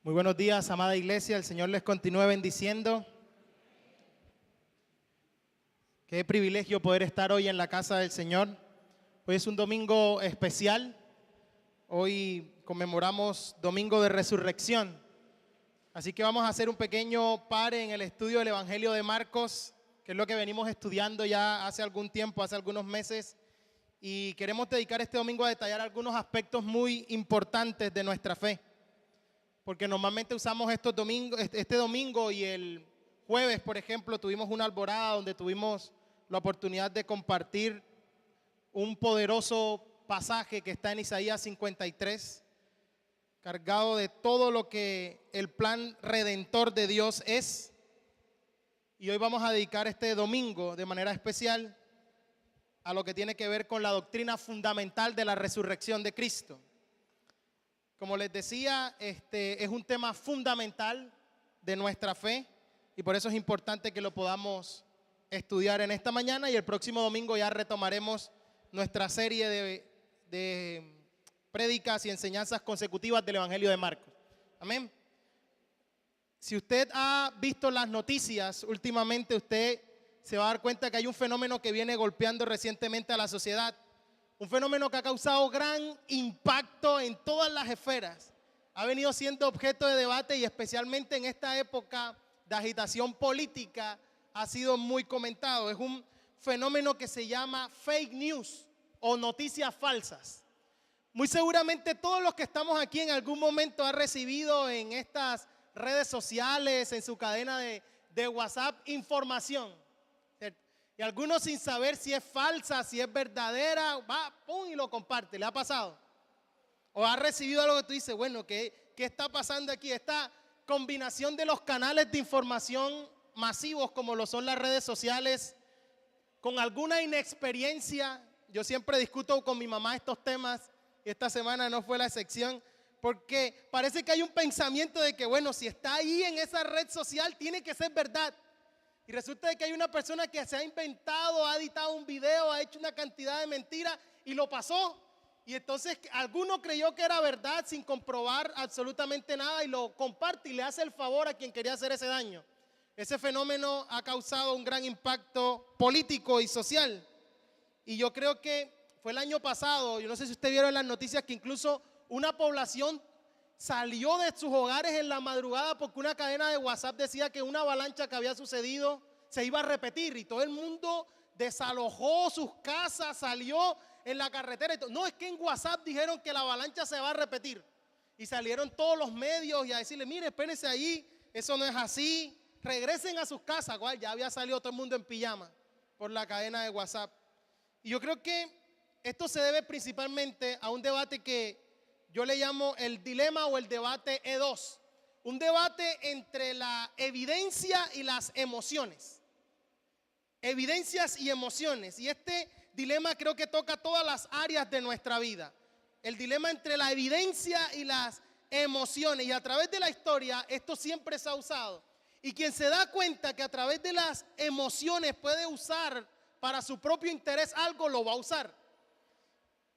Muy buenos días, amada iglesia. El Señor les continúe bendiciendo. Qué privilegio poder estar hoy en la casa del Señor. Hoy es un domingo especial. Hoy conmemoramos Domingo de Resurrección. Así que vamos a hacer un pequeño pare en el estudio del Evangelio de Marcos, que es lo que venimos estudiando ya hace algún tiempo, hace algunos meses. Y queremos dedicar este domingo a detallar algunos aspectos muy importantes de nuestra fe. Porque normalmente usamos este domingo y el jueves, por ejemplo, tuvimos una alborada donde tuvimos la oportunidad de compartir un poderoso pasaje que está en Isaías 53, cargado de todo lo que el plan redentor de Dios es. Y hoy vamos a dedicar este domingo de manera especial a lo que tiene que ver con la doctrina fundamental de la resurrección de Cristo. Como les decía, es un tema fundamental de nuestra fe y por eso es importante que lo podamos estudiar en esta mañana, y el próximo domingo ya retomaremos nuestra serie de prédicas y enseñanzas consecutivas del Evangelio de Marcos. Amén. Si usted ha visto las noticias últimamente, usted se va a dar cuenta que hay un fenómeno que viene golpeando recientemente a la sociedad. Un fenómeno que ha causado gran impacto en todas las esferas. Ha venido siendo objeto de debate y especialmente en esta época de agitación política ha sido muy comentado. Es un fenómeno que se llama fake news o noticias falsas. Muy seguramente todos los que estamos aquí en algún momento han recibido en estas redes sociales, en su cadena de WhatsApp, información. Y algunos sin saber si es falsa, si es verdadera, va, pum, y lo comparte. ¿Le ha pasado? O ha recibido algo que tú dices, bueno, ¿qué está pasando aquí? Esta combinación de los canales de información masivos como lo son las redes sociales, con alguna inexperiencia. Yo siempre discuto con mi mamá estos temas y esta semana no fue la excepción, porque parece que hay un pensamiento de que, bueno, si está ahí en esa red social, tiene que ser verdad. Y resulta que hay una persona que se ha inventado, ha editado un video, ha hecho una cantidad de mentiras y lo pasó. Y entonces alguno creyó que era verdad sin comprobar absolutamente nada y lo comparte y le hace el favor a quien quería hacer ese daño. Ese fenómeno ha causado un gran impacto político y social. Y yo creo que fue el año pasado, yo no sé si ustedes vieron en las noticias, que incluso una población salió de sus hogares en la madrugada porque una cadena de WhatsApp decía que una avalancha que había sucedido se iba a repetir y todo el mundo desalojó sus casas, salió en la carretera. No, es que en WhatsApp dijeron que la avalancha se va a repetir y salieron todos los medios y a decirle, mire, espérense ahí, eso no es así, regresen a sus casas. Igual ya había salido todo el mundo en pijama por la cadena de WhatsApp. Y yo creo que esto se debe principalmente a un debate que yo le llamo el dilema o el debate E2, un debate entre la evidencia y las emociones. Evidencias y emociones. Y este dilema creo que toca todas las áreas de nuestra vida. El dilema entre la evidencia y las emociones. Y a través de la historia esto siempre se ha usado. Y quien se da cuenta que a través de las emociones puede usar para su propio interés algo, lo va a usar.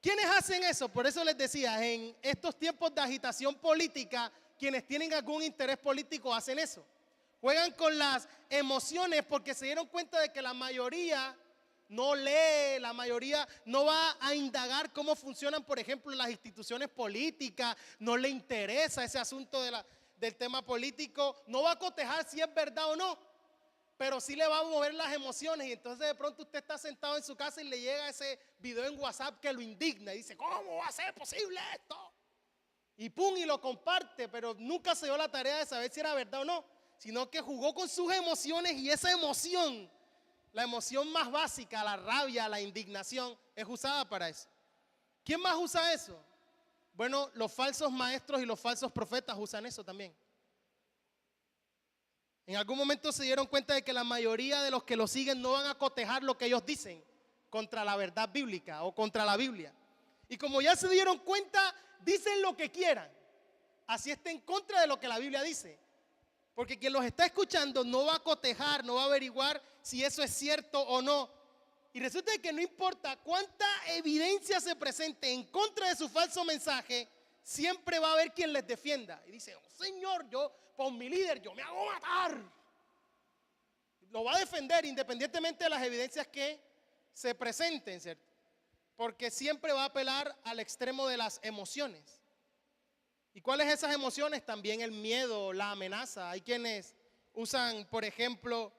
¿Quiénes hacen eso? Por eso les decía, en estos tiempos de agitación política, quienes tienen algún interés político hacen eso. Juegan con las emociones porque se dieron cuenta de que la mayoría no lee, la mayoría no va a indagar cómo funcionan, por ejemplo, las instituciones políticas, no le interesa ese asunto del tema político, no va a cotejar si es verdad o no. Pero sí le va a mover las emociones y entonces de pronto usted está sentado en su casa y le llega ese video en WhatsApp que lo indigna y dice, ¿cómo va a ser posible esto? Y pum, y lo comparte, pero nunca se dio la tarea de saber si era verdad o no, sino que jugó con sus emociones y esa emoción, la emoción más básica, la rabia, la indignación, es usada para eso. ¿Quién más usa eso? Bueno, los falsos maestros y los falsos profetas usan eso también. En algún momento se dieron cuenta de que la mayoría de los que lo siguen no van a cotejar lo que ellos dicen contra la verdad bíblica o contra la Biblia. Y como ya se dieron cuenta, dicen lo que quieran. Así está en contra de lo que la Biblia dice. Porque quien los está escuchando no va a cotejar, no va a averiguar si eso es cierto o no. Y resulta que no importa cuánta evidencia se presente en contra de su falso mensaje, siempre va a haber quien les defienda. Y dice, oh, Señor, yo por mi líder, yo me hago matar. Lo va a defender independientemente de las evidencias que se presenten, ¿cierto? Porque siempre va a apelar al extremo de las emociones. ¿Y cuáles esas emociones? También el miedo, la amenaza. Hay quienes usan, por ejemplo,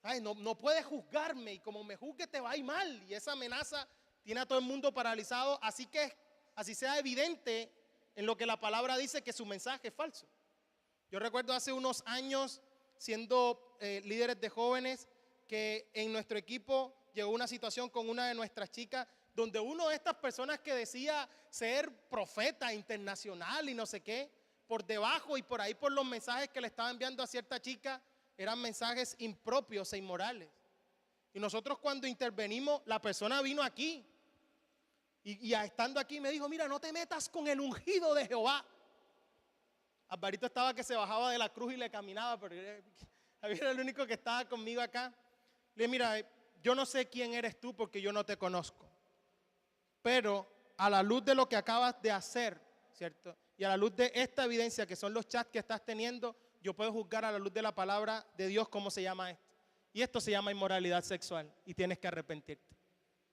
ay, no puedes juzgarme y como me juzgue te va a ir mal. Y esa amenaza tiene a todo el mundo paralizado. Así que así sea evidente en lo que la palabra dice que su mensaje es falso. Yo recuerdo hace unos años siendo líderes de jóvenes que en nuestro equipo llegó una situación con una de nuestras chicas donde uno de estas personas que decía ser profeta internacional y no sé qué, por debajo y por ahí por los mensajes que le estaba enviando a cierta chica, eran mensajes impropios e inmorales. Y nosotros cuando intervenimos, la persona vino aquí y estando aquí me dijo, mira, no te metas con el ungido de Jehová. Alvarito estaba que se bajaba de la cruz y le caminaba, pero era el único que estaba conmigo acá. Le dije, mira, yo no sé quién eres tú porque yo no te conozco. Pero a la luz de lo que acabas de hacer, ¿cierto? Y a la luz de esta evidencia que son los chats que estás teniendo, yo puedo juzgar a la luz de la palabra de Dios cómo se llama esto. Y esto se llama inmoralidad sexual y tienes que arrepentirte.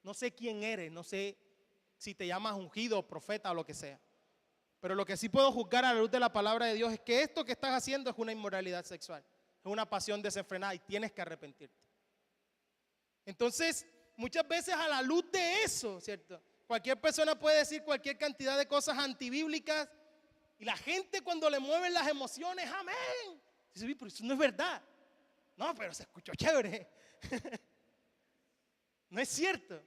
No sé quién eres, no sé si te llamas ungido, profeta o lo que sea. Pero lo que sí puedo juzgar a la luz de la palabra de Dios es que esto que estás haciendo es una inmoralidad sexual. Es una pasión desenfrenada y tienes que arrepentirte. Entonces, muchas veces a la luz de eso, ¿cierto? Cualquier persona puede decir cualquier cantidad de cosas antibíblicas y la gente cuando le mueven las emociones, amén. Dice, pero eso no es verdad. No, pero se escuchó chévere. No es cierto.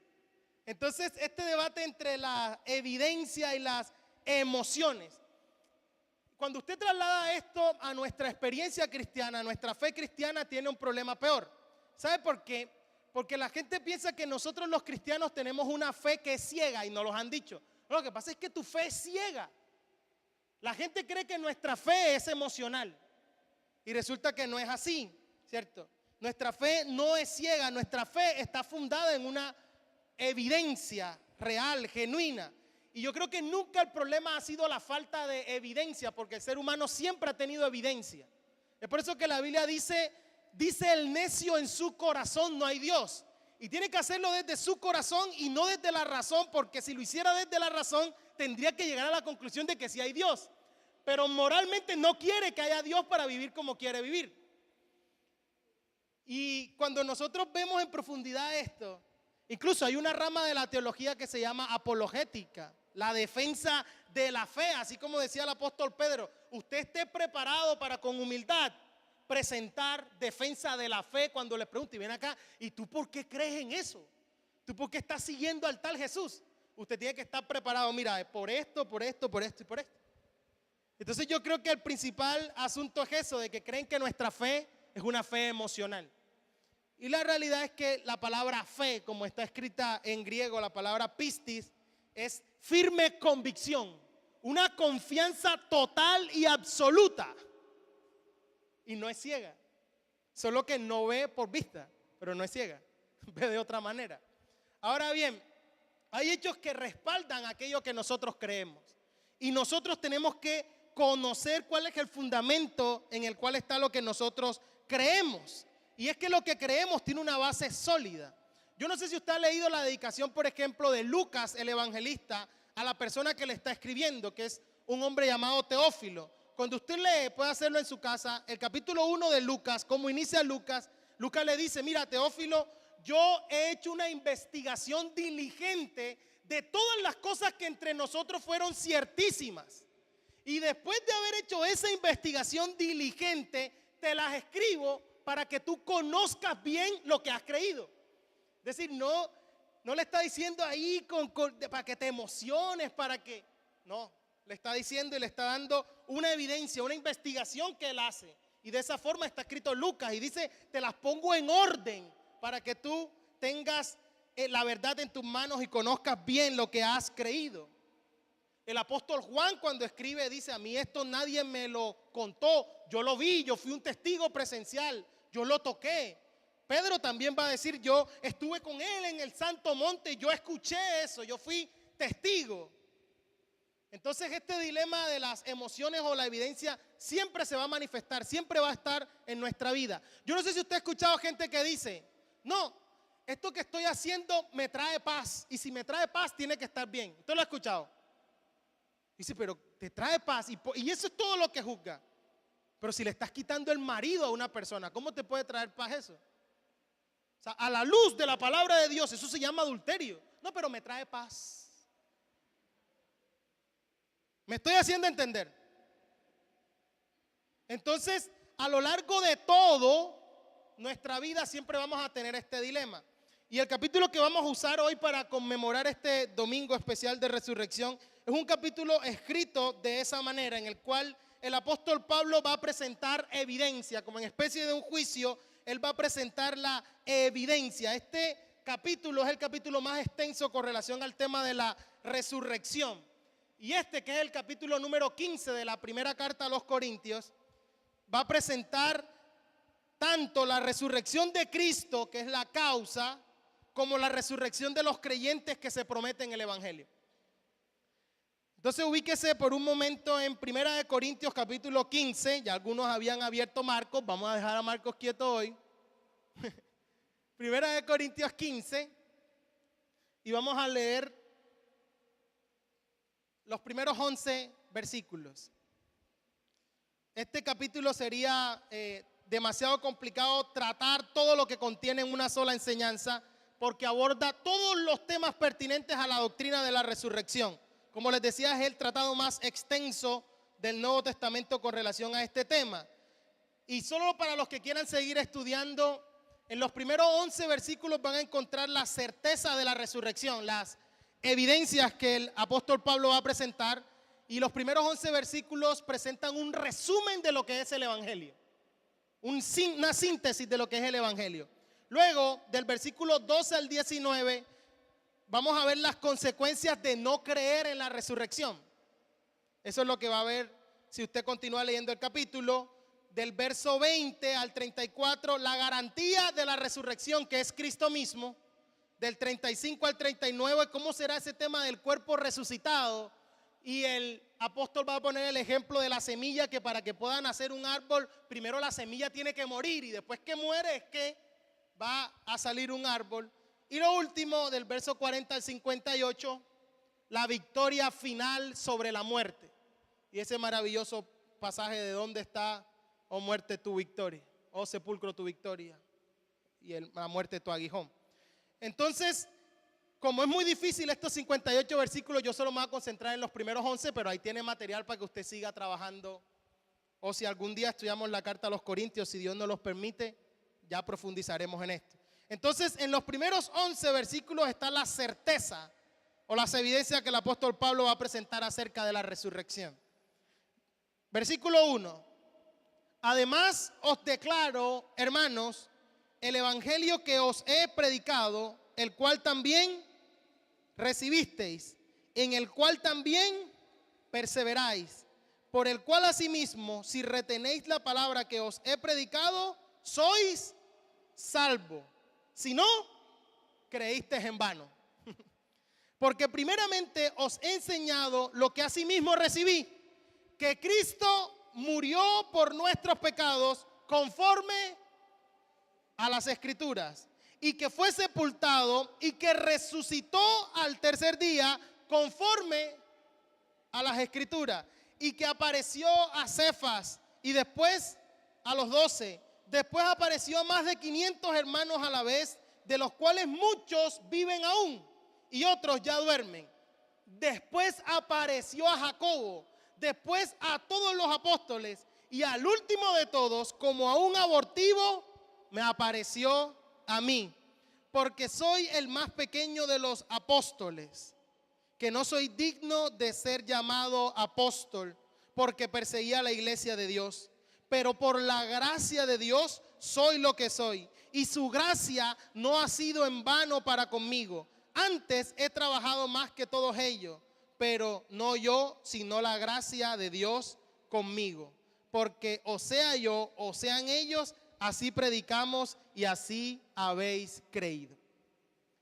Entonces, este debate entre la evidencia y las emociones. Cuando usted traslada esto a nuestra experiencia cristiana, nuestra fe cristiana tiene un problema peor. ¿Sabe por qué? Porque la gente piensa que nosotros los cristianos tenemos una fe que es ciega y nos los han dicho. No, lo que pasa es que tu fe es ciega. La gente cree que nuestra fe es emocional y resulta que no es así, ¿cierto? Nuestra fe no es ciega, nuestra fe está fundada en una evidencia real, genuina. Y yo creo que nunca el problema ha sido la falta de evidencia, porque el ser humano siempre ha tenido evidencia. Es por eso que la Biblia dice el necio en su corazón no hay Dios. Y tiene que hacerlo desde su corazón y no desde la razón, porque si lo hiciera desde la razón, tendría que llegar a la conclusión de que sí hay Dios. Pero moralmente no quiere que haya Dios para vivir como quiere vivir. Y cuando nosotros vemos en profundidad esto, incluso hay una rama de la teología que se llama apologética, la defensa de la fe, así como decía el apóstol Pedro, usted esté preparado para con humildad presentar defensa de la fe cuando le pregunte, y ven acá, ¿y tú por qué crees en eso? ¿Tú por qué estás siguiendo al tal Jesús? Usted tiene que estar preparado, mira, por esto, por esto, por esto y por esto. Entonces yo creo que el principal asunto es eso, de que creen que nuestra fe es una fe emocional. Y la realidad es que la palabra fe, como está escrita en griego, la palabra pistis, es firme convicción, una confianza total y absoluta. Y no es ciega, solo que no ve por vista, pero no es ciega, ve de otra manera. Ahora bien, hay hechos que respaldan aquello que nosotros creemos. Y nosotros tenemos que conocer cuál es el fundamento en el cual está lo que nosotros creemos. Y es que lo que creemos tiene una base sólida. Yo no sé si usted ha leído la dedicación, por ejemplo, de Lucas, el evangelista, a la persona que le está escribiendo, que es un hombre llamado Teófilo. Cuando usted lee, puede hacerlo en su casa, el capítulo 1 de Lucas, como inicia Lucas, Lucas le dice, mira Teófilo, yo he hecho una investigación diligente de todas las cosas que entre nosotros fueron ciertísimas. Y después de haber hecho esa investigación diligente, te las escribo para que tú conozcas bien lo que has creído. Es decir, no le está diciendo ahí para que te emociones, para que... No, le está diciendo y le está dando una evidencia, una investigación que él hace. Y de esa forma está escrito Lucas y dice, te las pongo en orden para que tú tengas la verdad en tus manos y conozcas bien lo que has creído. El apóstol Juan cuando escribe dice, a mí esto nadie me lo contó, yo lo vi, yo fui un testigo presencial, yo lo toqué. Pedro también va a decir, yo estuve con él en el santo monte, yo escuché eso, yo fui testigo. Entonces este dilema de las emociones o la evidencia siempre se va a manifestar, siempre va a estar en nuestra vida. Yo no sé si usted ha escuchado gente que dice, no, esto que estoy haciendo me trae paz, y si me trae paz tiene que estar bien. ¿Usted lo ha escuchado? Dice, pero te trae paz y eso es todo lo que juzga. Pero si le estás quitando el marido a una persona, ¿cómo te puede traer paz eso? O sea, a la luz de la palabra de Dios, eso se llama adulterio. No, pero me trae paz. ¿Me estoy haciendo entender? Entonces, a lo largo de todo nuestra vida siempre vamos a tener este dilema. Y el capítulo que vamos a usar hoy para conmemorar este domingo especial de resurrección es un capítulo escrito de esa manera, en el cual el apóstol Pablo va a presentar evidencia, como en especie de un juicio, él va a presentar la evidencia. Este capítulo es el capítulo más extenso con relación al tema de la resurrección. Y este, que es el capítulo número 15 de la primera carta a los Corintios, va a presentar tanto la resurrección de Cristo, que es la causa, como la resurrección de los creyentes que se promete en el Evangelio. Entonces ubíquese por un momento en 1 Corintios capítulo 15, ya algunos habían abierto Marcos, vamos a dejar a Marcos quieto hoy. 1 Corintios 15, y vamos a leer los primeros 11 versículos. Este capítulo sería demasiado complicado tratar todo lo que contiene en una sola enseñanza, porque aborda todos los temas pertinentes a la doctrina de la resurrección. Como les decía, es el tratado más extenso del Nuevo Testamento con relación a este tema. Y solo para los que quieran seguir estudiando, en los primeros 11 versículos van a encontrar la certeza de la resurrección, las evidencias que el apóstol Pablo va a presentar, y los primeros 11 versículos presentan un resumen de lo que es el Evangelio, una síntesis de lo que es el Evangelio. Luego, del versículo 12 al 19, vamos a ver las consecuencias de no creer en la resurrección. Eso es lo que va a ver si usted continúa leyendo el capítulo. Del verso 20 al 34, la garantía de la resurrección, que es Cristo mismo. Del 35 al 39, cómo será ese tema del cuerpo resucitado. Y el apóstol va a poner el ejemplo de la semilla, que para que pueda nacer un árbol, primero la semilla tiene que morir, y después que muere es que va a salir un árbol. Y lo último, del verso 40 al 58, la victoria final sobre la muerte. Y ese maravilloso pasaje de dónde está, oh muerte, tu victoria, oh sepulcro, tu victoria, y la muerte, tu aguijón. Entonces, como es muy difícil estos 58 versículos, yo solo me voy a concentrar en los primeros 11, pero ahí tiene material para que usted siga trabajando. O si algún día estudiamos la carta a los Corintios, si Dios nos los permite, ya profundizaremos en esto. Entonces, en los primeros 11 versículos está la certeza o las evidencias que el apóstol Pablo va a presentar acerca de la resurrección. Versículo 1. Además os declaro, hermanos, el evangelio que os he predicado, el cual también recibisteis, en el cual también perseveráis, por el cual asimismo, si retenéis la palabra que os he predicado, sois salvos. Si no, creísteis en vano. Porque primeramente os he enseñado lo que asimismo recibí, que Cristo murió por nuestros pecados conforme a las Escrituras, y que fue sepultado y que resucitó al tercer día conforme a las Escrituras, y que apareció a Cefas y después a los 12. Después apareció a más de 500 hermanos a la vez, de los cuales muchos viven aún y otros ya duermen. Después apareció a Jacobo, después a todos los apóstoles, y al último de todos, como a un abortivo, me apareció a mí, porque soy el más pequeño de los apóstoles, que no soy digno de ser llamado apóstol, porque perseguía a la iglesia de Dios. Pero por la gracia de Dios soy lo que soy, y su gracia no ha sido en vano para conmigo. Antes he trabajado más que todos ellos, pero no yo, sino la gracia de Dios conmigo. Porque o sea yo, o sean ellos, así predicamos y así habéis creído.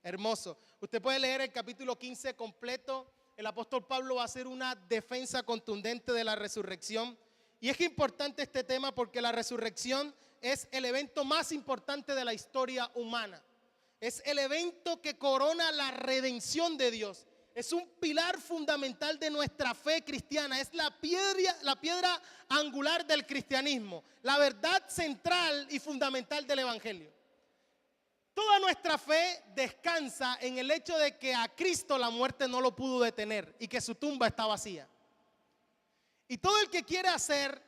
Hermoso. Usted puede leer el capítulo 15 completo el apóstol Pablo va a hacer una defensa contundente de la resurrección. Y es importante este tema porque la resurrección es el evento más importante de la historia humana. Es el evento que corona la redención de Dios. Es un pilar fundamental de nuestra fe cristiana. Es la piedra angular del cristianismo. La verdad central y fundamental del evangelio. Toda nuestra fe descansa en el hecho de que a Cristo la muerte no lo pudo detener y que su tumba está vacía. Y todo el que quiera hacer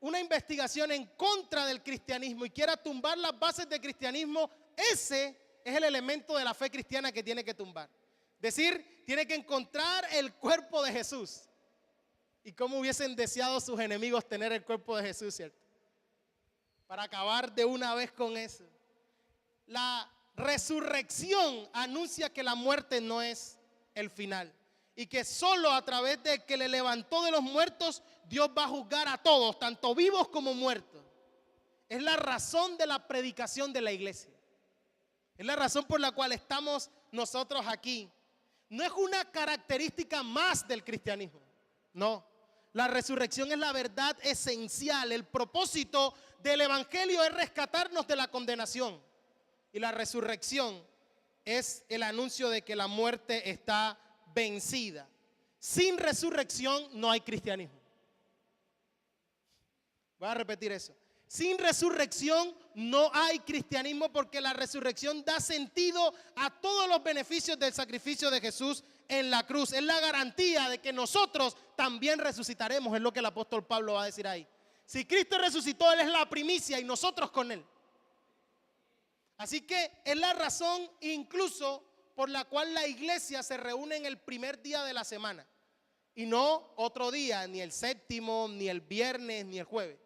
una investigación en contra del cristianismo y quiera tumbar las bases del cristianismo, ese es el elemento de la fe cristiana que tiene que tumbar. Es decir, tiene que encontrar el cuerpo de Jesús. Y cómo hubiesen deseado sus enemigos tener el cuerpo de Jesús, ¿cierto? Para acabar de una vez con eso. La resurrección anuncia que la muerte no es el final y que solo a través de que le levantó de los muertos, Dios va a juzgar a todos, tanto vivos como muertos. Es la razón de la predicación de la iglesia. Es la razón por la cual estamos nosotros aquí. No es una característica más del cristianismo, no. La resurrección es la verdad esencial. El propósito del evangelio es rescatarnos de la condenación. Y la resurrección es el anuncio de que la muerte está vencida. Sin resurrección no hay cristianismo. Voy a repetir eso. Sin resurrección no hay cristianismo porque la resurrección da sentido a todos los beneficios del sacrificio de Jesús en la cruz. Es la garantía de que nosotros también resucitaremos, es lo que el apóstol Pablo va a decir ahí. Si Cristo resucitó, Él es la primicia y nosotros con Él. Así que es la razón incluso por la cual la iglesia se reúne en el primer día de la semana y no otro día, ni el séptimo, ni el viernes, ni el jueves.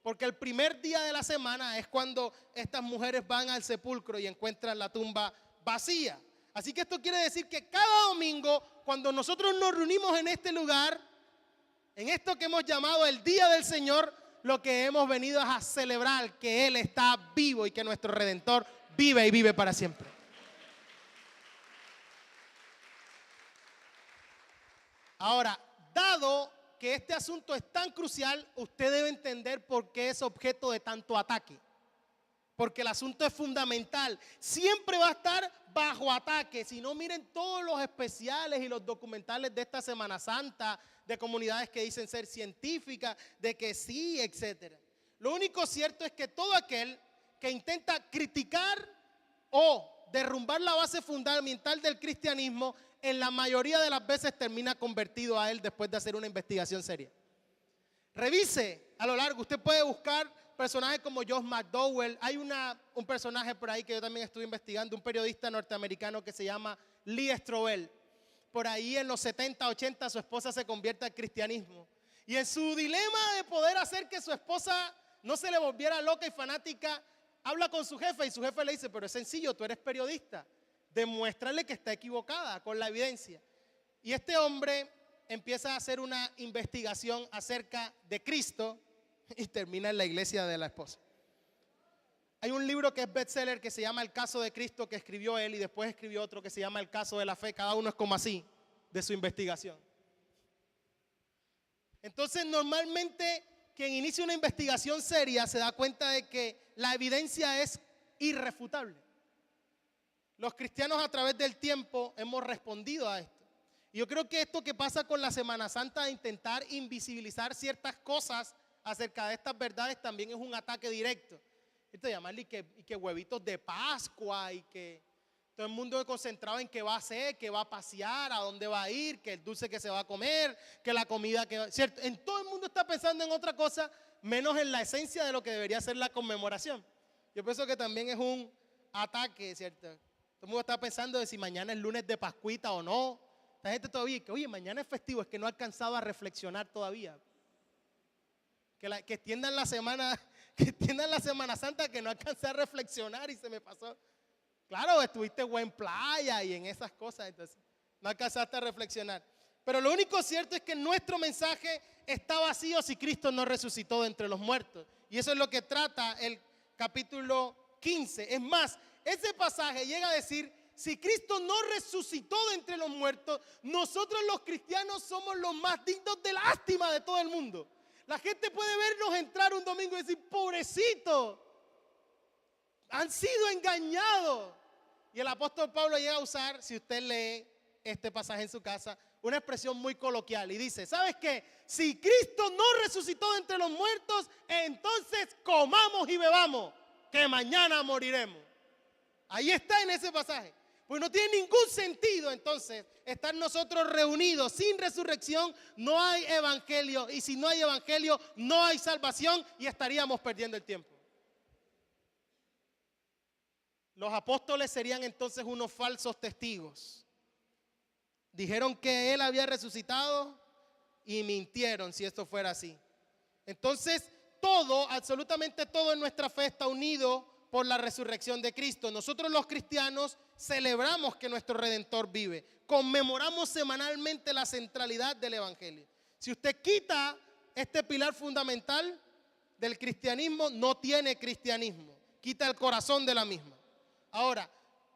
Porque el primer día de la semana es cuando estas mujeres van al sepulcro y encuentran la tumba vacía. Así que esto quiere decir que cada domingo, cuando nosotros nos reunimos en este lugar, en esto que hemos llamado el Día del Señor, lo que hemos venido es a celebrar que Él está vivo y que nuestro Redentor vive y vive para siempre. Ahora, dado que este asunto es tan crucial, usted debe entender por qué es objeto de tanto ataque. Porque el asunto es fundamental. Siempre va a estar bajo ataque. Si no, miren todos los especiales y los documentales de esta Semana Santa, de comunidades que dicen ser científicas, de que sí, etc. Lo único cierto es que todo aquel que intenta criticar o derrumbar la base fundamental del cristianismo, en la mayoría de las veces termina convertido a él después de hacer una investigación seria. Revise a lo largo, usted puede buscar personajes como Josh McDowell. Hay un personaje por ahí que yo también estuve investigando, un periodista norteamericano que se llama Lee Strobel. Por ahí en los 70, 80 su esposa se convierte al cristianismo. Y en su dilema de poder hacer que su esposa no se le volviera loca y fanática, habla con su jefe y su jefe le dice, pero es sencillo, tú eres periodista, demuéstrale que está equivocada con la evidencia. Y este hombre empieza a hacer una investigación acerca de Cristo y termina en la iglesia de la esposa. Hay un libro que es bestseller que se llama El caso de Cristo, que escribió él, y después escribió otro que se llama El caso de la fe. Cada uno es como así de su investigación. Entonces, normalmente quien inicia una investigación seria se da cuenta de que la evidencia es irrefutable. Los cristianos a través del tiempo hemos respondido a esto. Y yo creo que esto que pasa con la Semana Santa de intentar invisibilizar ciertas cosas acerca de estas verdades también es un ataque directo. Esto de llamarle que huevitos de Pascua y que todo el mundo concentrado en qué va a hacer, qué va a pasear, a dónde va a ir, que el dulce que se va a comer, que la comida que va, ¿cierto? En todo el mundo está pensando en otra cosa menos en la esencia de lo que debería ser la conmemoración. Yo pienso que también es un ataque, ¿cierto? Todo el mundo está pensando de si mañana es lunes de Pascuita o no. La gente todavía que, oye, mañana es festivo, es que no ha alcanzado a reflexionar todavía. Que extiendan la Semana Santa, que no alcancé a reflexionar y se me pasó. Claro, estuviste en playa y en esas cosas, entonces no alcanzaste a reflexionar. Pero lo único cierto es que nuestro mensaje está vacío si Cristo no resucitó de entre los muertos. Y eso es lo que trata el capítulo 15. Es más, ese pasaje llega a decir, si Cristo no resucitó de entre los muertos, nosotros los cristianos somos los más dignos de lástima de todo el mundo. La gente puede vernos entrar un domingo y decir, pobrecito, han sido engañados. Y el apóstol Pablo llega a usar, si usted lee este pasaje en su casa, una expresión muy coloquial y dice, ¿sabes qué? Si Cristo no resucitó de entre los muertos, entonces comamos y bebamos, que mañana moriremos. Ahí está en ese pasaje. Pues no tiene ningún sentido entonces estar nosotros reunidos sin resurrección, no hay evangelio, y si no hay evangelio no hay salvación y estaríamos perdiendo el tiempo. Los apóstoles serían entonces unos falsos testigos. Dijeron que él había resucitado y mintieron si esto fuera así. Entonces todo, absolutamente todo en nuestra fe está unido por la resurrección de Cristo. Nosotros los cristianos celebramos que nuestro Redentor vive. Conmemoramos semanalmente la centralidad del evangelio. Si usted quita este pilar fundamental del cristianismo, no tiene cristianismo. Quita el corazón de la misma. Ahora,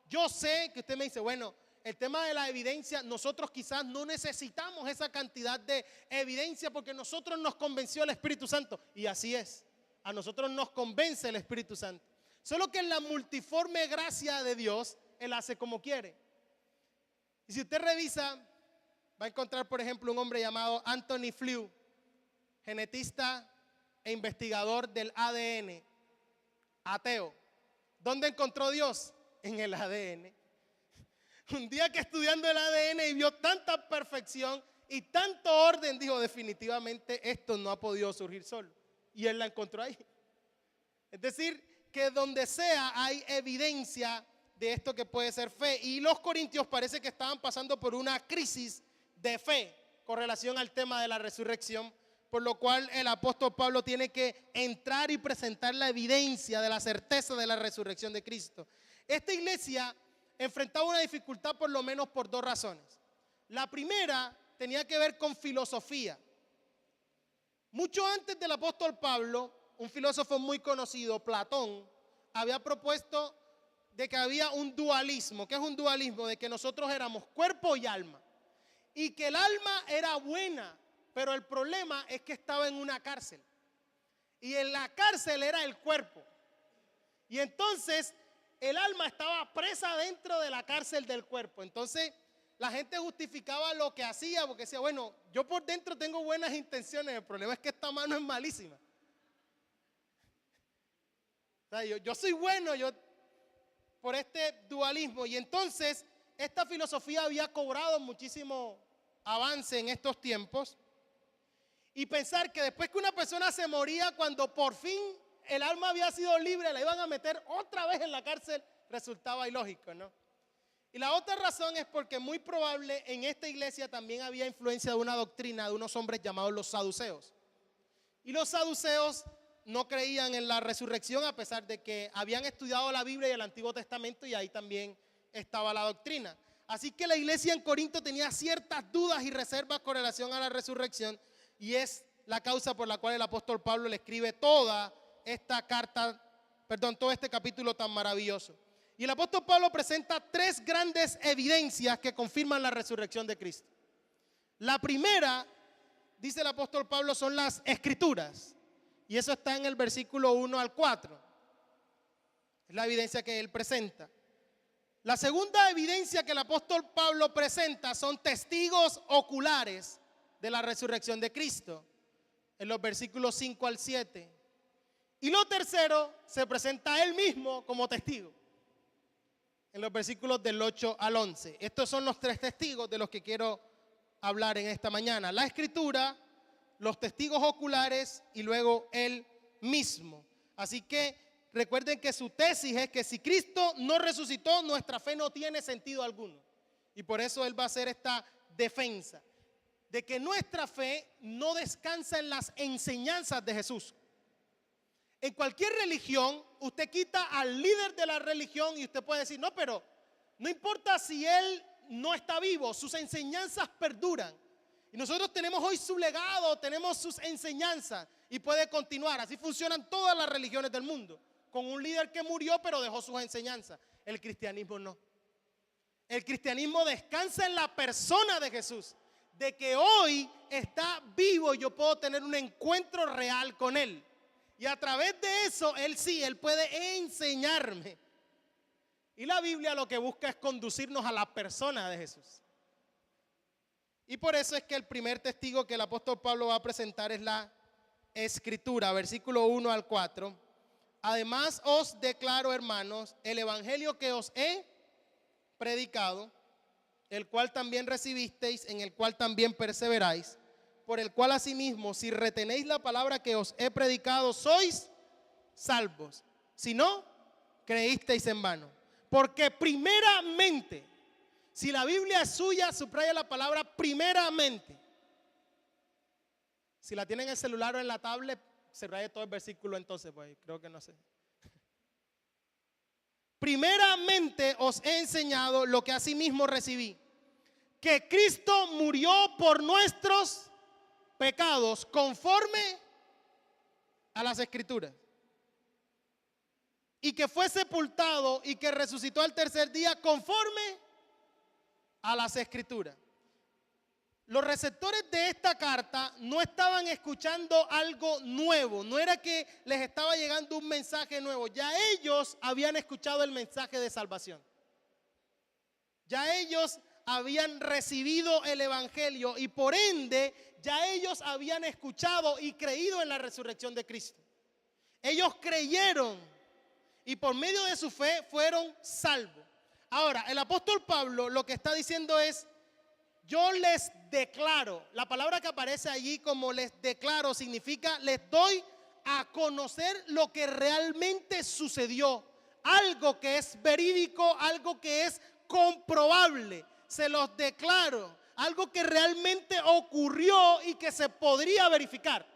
yo sé que usted me dice, bueno, el tema de la evidencia, nosotros quizás no necesitamos esa cantidad de evidencia porque nosotros nos convenció el Espíritu Santo. Y así es, a nosotros nos convence el Espíritu Santo. Solo que en la multiforme gracia de Dios, Él hace como quiere. Y si usted revisa, va a encontrar, por ejemplo, un hombre llamado Anthony Flew, genetista e investigador del ADN, ateo. ¿Dónde encontró Dios? En el ADN. Un día que estudiando el ADN y vio tanta perfección y tanto orden, dijo definitivamente esto no ha podido surgir solo. Y él la encontró ahí. Es decir, que donde sea hay evidencia de esto que puede ser fe. Y los corintios parece que estaban pasando por una crisis de fe con relación al tema de la resurrección, por lo cual el apóstol Pablo tiene que entrar y presentar la evidencia de la certeza de la resurrección de Cristo. Esta iglesia enfrentaba una dificultad por lo menos por dos razones. La primera tenía que ver con filosofía. Mucho antes del apóstol Pablo, un filósofo muy conocido, Platón, había propuesto de que había un dualismo. ¿Qué es un dualismo? De que nosotros éramos cuerpo y alma. Y que el alma era buena, pero el problema es que estaba en una cárcel. Y en la cárcel era el cuerpo. Y entonces el alma estaba presa dentro de la cárcel del cuerpo. Entonces la gente justificaba lo que hacía porque decía, bueno, yo por dentro tengo buenas intenciones, el problema es que esta mano es malísima. O sea, yo soy bueno, por este dualismo. Y entonces esta filosofía había cobrado muchísimo avance en estos tiempos. Y pensar que después que una persona se moría, cuando por fin el alma había sido libre, la iban a meter otra vez en la cárcel, resultaba ilógico, ¿no? Y la otra razón es porque muy probable en esta iglesia también había influencia de una doctrina de unos hombres llamados los saduceos. Y los saduceos no creían en la resurrección a pesar de que habían estudiado la Biblia y el Antiguo Testamento y ahí también estaba la doctrina. Así que la iglesia en Corinto tenía ciertas dudas y reservas con relación a la resurrección. Y es la causa por la cual el apóstol Pablo le escribe toda esta carta, todo este capítulo tan maravilloso. Y el apóstol Pablo presenta tres grandes evidencias que confirman la resurrección de Cristo. La primera, dice el apóstol Pablo, son las escrituras. Y eso está en el versículo 1 al 4. Es la evidencia que él presenta. La segunda evidencia que el apóstol Pablo presenta son testigos oculares de la resurrección de Cristo, en los versículos 5 al 7. Y lo tercero, se presenta él mismo como testigo, en los versículos del 8 al 11. Estos son los tres testigos de los que quiero hablar en esta mañana: la escritura, los testigos oculares y luego él mismo. Así que recuerden que su tesis es que si Cristo no resucitó, nuestra fe no tiene sentido alguno. Y por eso él va a hacer esta defensa de que nuestra fe no descansa en las enseñanzas de Jesús. En cualquier religión, usted quita al líder de la religión y usted puede decir, no, pero no importa si él no está vivo, sus enseñanzas perduran. Y nosotros tenemos hoy su legado, tenemos sus enseñanzas y puede continuar. Así funcionan todas las religiones del mundo, con un líder que murió pero dejó sus enseñanzas. El cristianismo no. El cristianismo descansa en la persona de Jesús, de que hoy está vivo y yo puedo tener un encuentro real con Él. Y a través de eso, Él puede enseñarme. Y la Biblia lo que busca es conducirnos a la persona de Jesús. Y por eso es que el primer testigo que el apóstol Pablo va a presentar es la Escritura, versículo 1 al 4. Además os declaro, hermanos, el evangelio que os he predicado, el cual también recibisteis, en el cual también perseveráis, por el cual asimismo, si retenéis la palabra que os he predicado, sois salvos. Si no, creísteis en vano. Porque primeramente, si la Biblia es suya, subraya la palabra primeramente. Si la tienen en el celular o en la tablet, subraya todo el versículo entonces, pues creo que no sé. Primeramente os he enseñado lo que asimismo recibí, que Cristo murió por nuestros pecados conforme a las Escrituras, y que fue sepultado y que resucitó al tercer día conforme a las Escrituras. Los receptores de esta carta no estaban escuchando algo nuevo, no era que les estaba llegando un mensaje nuevo, ya ellos habían escuchado el mensaje de salvación. Ya ellos habían recibido el evangelio y por ende ya ellos habían escuchado y creído en la resurrección de Cristo. Ellos creyeron y por medio de su fe fueron salvos. Ahora, el apóstol Pablo lo que está diciendo es: yo les declaro. La palabra que aparece allí como les declaro significa les doy a conocer lo que realmente sucedió. Algo que es verídico, algo que es comprobable. Se los declaro. Algo que realmente ocurrió y que se podría verificar.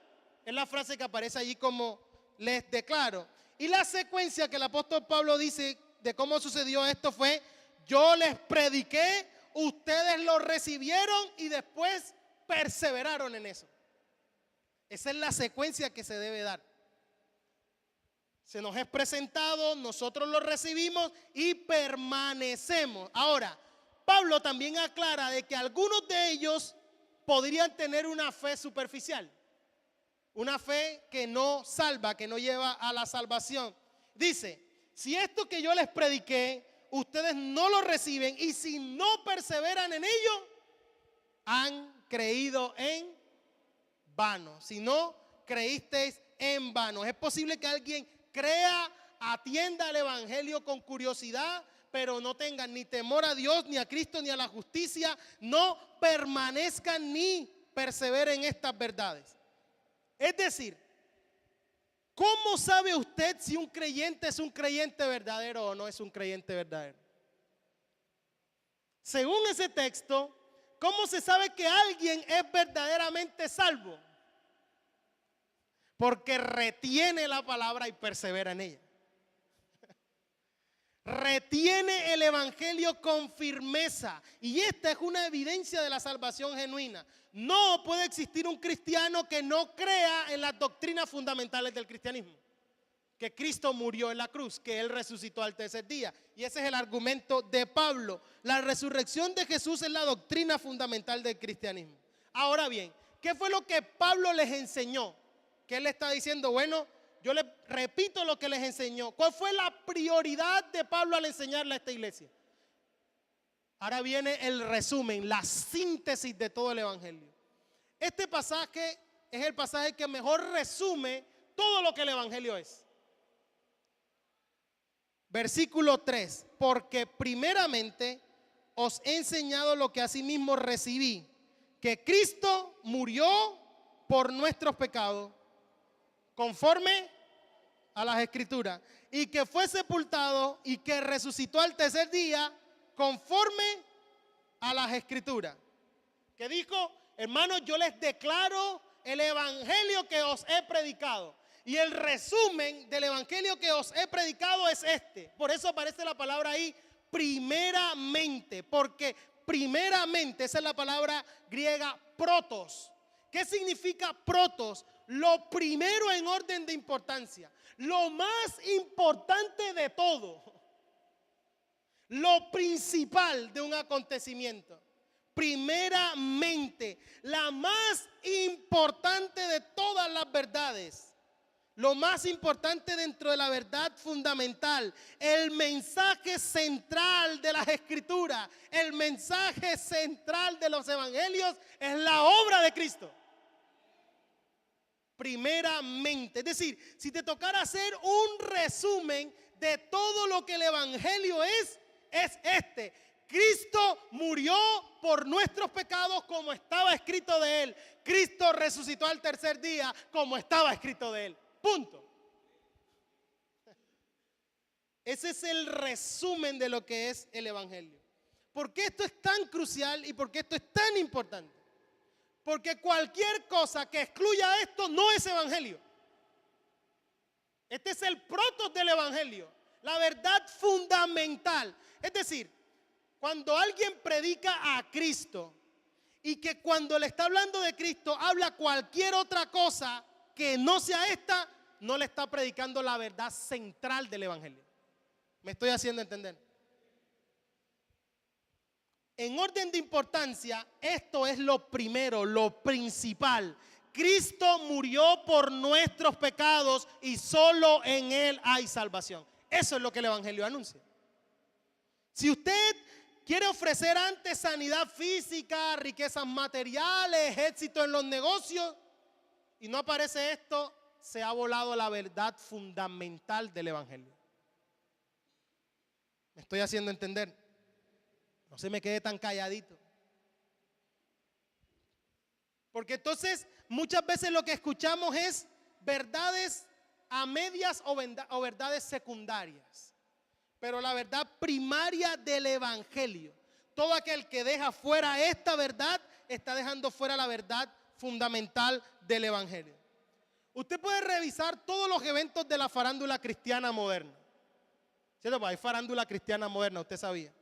Es la frase que aparece allí como les declaro. Y la secuencia que el apóstol Pablo dice de cómo sucedió esto fue: yo les prediqué, ustedes lo recibieron y después perseveraron en eso. Esa es la secuencia que se debe dar. Se nos es presentado, nosotros lo recibimos y permanecemos. Ahora, Pablo también aclara de que algunos de ellos podrían tener una fe superficial, una fe que no salva, que no lleva a la salvación. Dice: si esto que yo les prediqué, ustedes no lo reciben y si no perseveran en ello, han creído en vano. Si no creísteis en vano. Es posible que alguien crea, atienda al evangelio con curiosidad, pero no tengan ni temor a Dios, ni a Cristo, ni a la justicia, no permanezcan ni perseveren en estas verdades. Es decir, ¿cómo sabe usted si un creyente es un creyente verdadero o no es un creyente verdadero? Según ese texto, ¿cómo se sabe que alguien es verdaderamente salvo? Porque retiene la palabra y persevera en ella. Retiene el evangelio con firmeza. Y esta es una evidencia de la salvación genuina. No puede existir un cristiano que no crea en las doctrinas fundamentales del cristianismo. Que Cristo murió en la cruz, que Él resucitó al tercer día. Y ese es el argumento de Pablo. La resurrección de Jesús es la doctrina fundamental del cristianismo. Ahora bien, ¿qué fue lo que Pablo les enseñó? Que él le está diciendo, bueno, yo les repito lo que les enseñó. ¿Cuál fue la prioridad de Pablo al enseñarle a esta iglesia? Ahora viene el resumen, la síntesis de todo el evangelio. Este pasaje es el pasaje que mejor resume todo lo que el evangelio es. Versículo 3, porque primeramente os he enseñado lo que asimismo recibí, que Cristo murió por nuestros pecados, conforme a las Escrituras, y que fue sepultado y que resucitó al tercer día, conforme a las Escrituras. Que dijo, hermanos, yo les declaro el evangelio que os he predicado. Y el resumen del evangelio que os he predicado es este. Por eso aparece la palabra ahí, primeramente. Porque primeramente, esa es la palabra griega protos. ¿Qué significa protos? Lo primero en orden de importancia. Lo más importante de todo. lo principal de un acontecimiento. Primeramente, la más importante de todas las verdades, lo más importante dentro de la verdad fundamental, el mensaje central de las Escrituras, el mensaje central de los evangelios es la obra de Cristo. Primeramente, es decir, si te tocara hacer un resumen de todo lo que el evangelio es este: Cristo murió por nuestros pecados como estaba escrito de él. Cristo resucitó al tercer día como estaba escrito de él. Punto. Ese es el resumen de lo que es el evangelio. ¿Por qué esto es tan crucial y por qué esto es tan importante? Porque cualquier cosa que excluya esto no es evangelio. Este es el protos del evangelio, la verdad fundamental. Es decir, cuando alguien predica a Cristo y que cuando le está hablando de Cristo habla cualquier otra cosa que no sea esta, no le está predicando la verdad central del evangelio. ¿Me estoy haciendo entender? En orden de importancia, esto es lo primero, lo principal. Cristo murió por nuestros pecados y solo en él hay salvación. Eso es lo que el evangelio anuncia. Si usted quiere ofrecer antes sanidad física, riquezas materiales, éxito en los negocios, y no aparece esto, se ha volado la verdad fundamental del evangelio. ¿Me estoy haciendo entender? No se me quede tan calladito. Porque entonces muchas veces lo que escuchamos es verdades a medias o verdades secundarias. Pero la verdad primaria del evangelio, todo aquel que deja fuera esta verdad, está dejando fuera la verdad fundamental del evangelio. Usted puede revisar todos los eventos de la farándula cristiana moderna. ¿Cierto? Pues hay farándula cristiana moderna, usted sabía.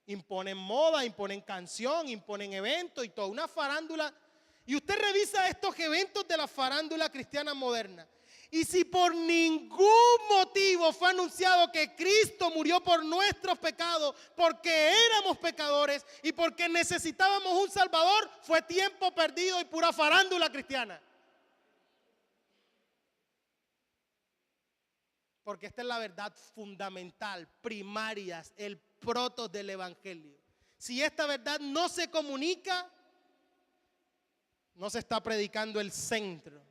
Imponen moda, imponen canción, imponen eventos y toda una farándula. Y usted revisa estos eventos de la farándula cristiana moderna. Y si por ningún motivo fue anunciado que Cristo murió por nuestros pecados, porque éramos pecadores y porque necesitábamos un Salvador, fue tiempo perdido y pura farándula cristiana. Porque esta es la verdad fundamental, primaria, el protos del evangelio. Si esta verdad no se comunica, no se está predicando el centro.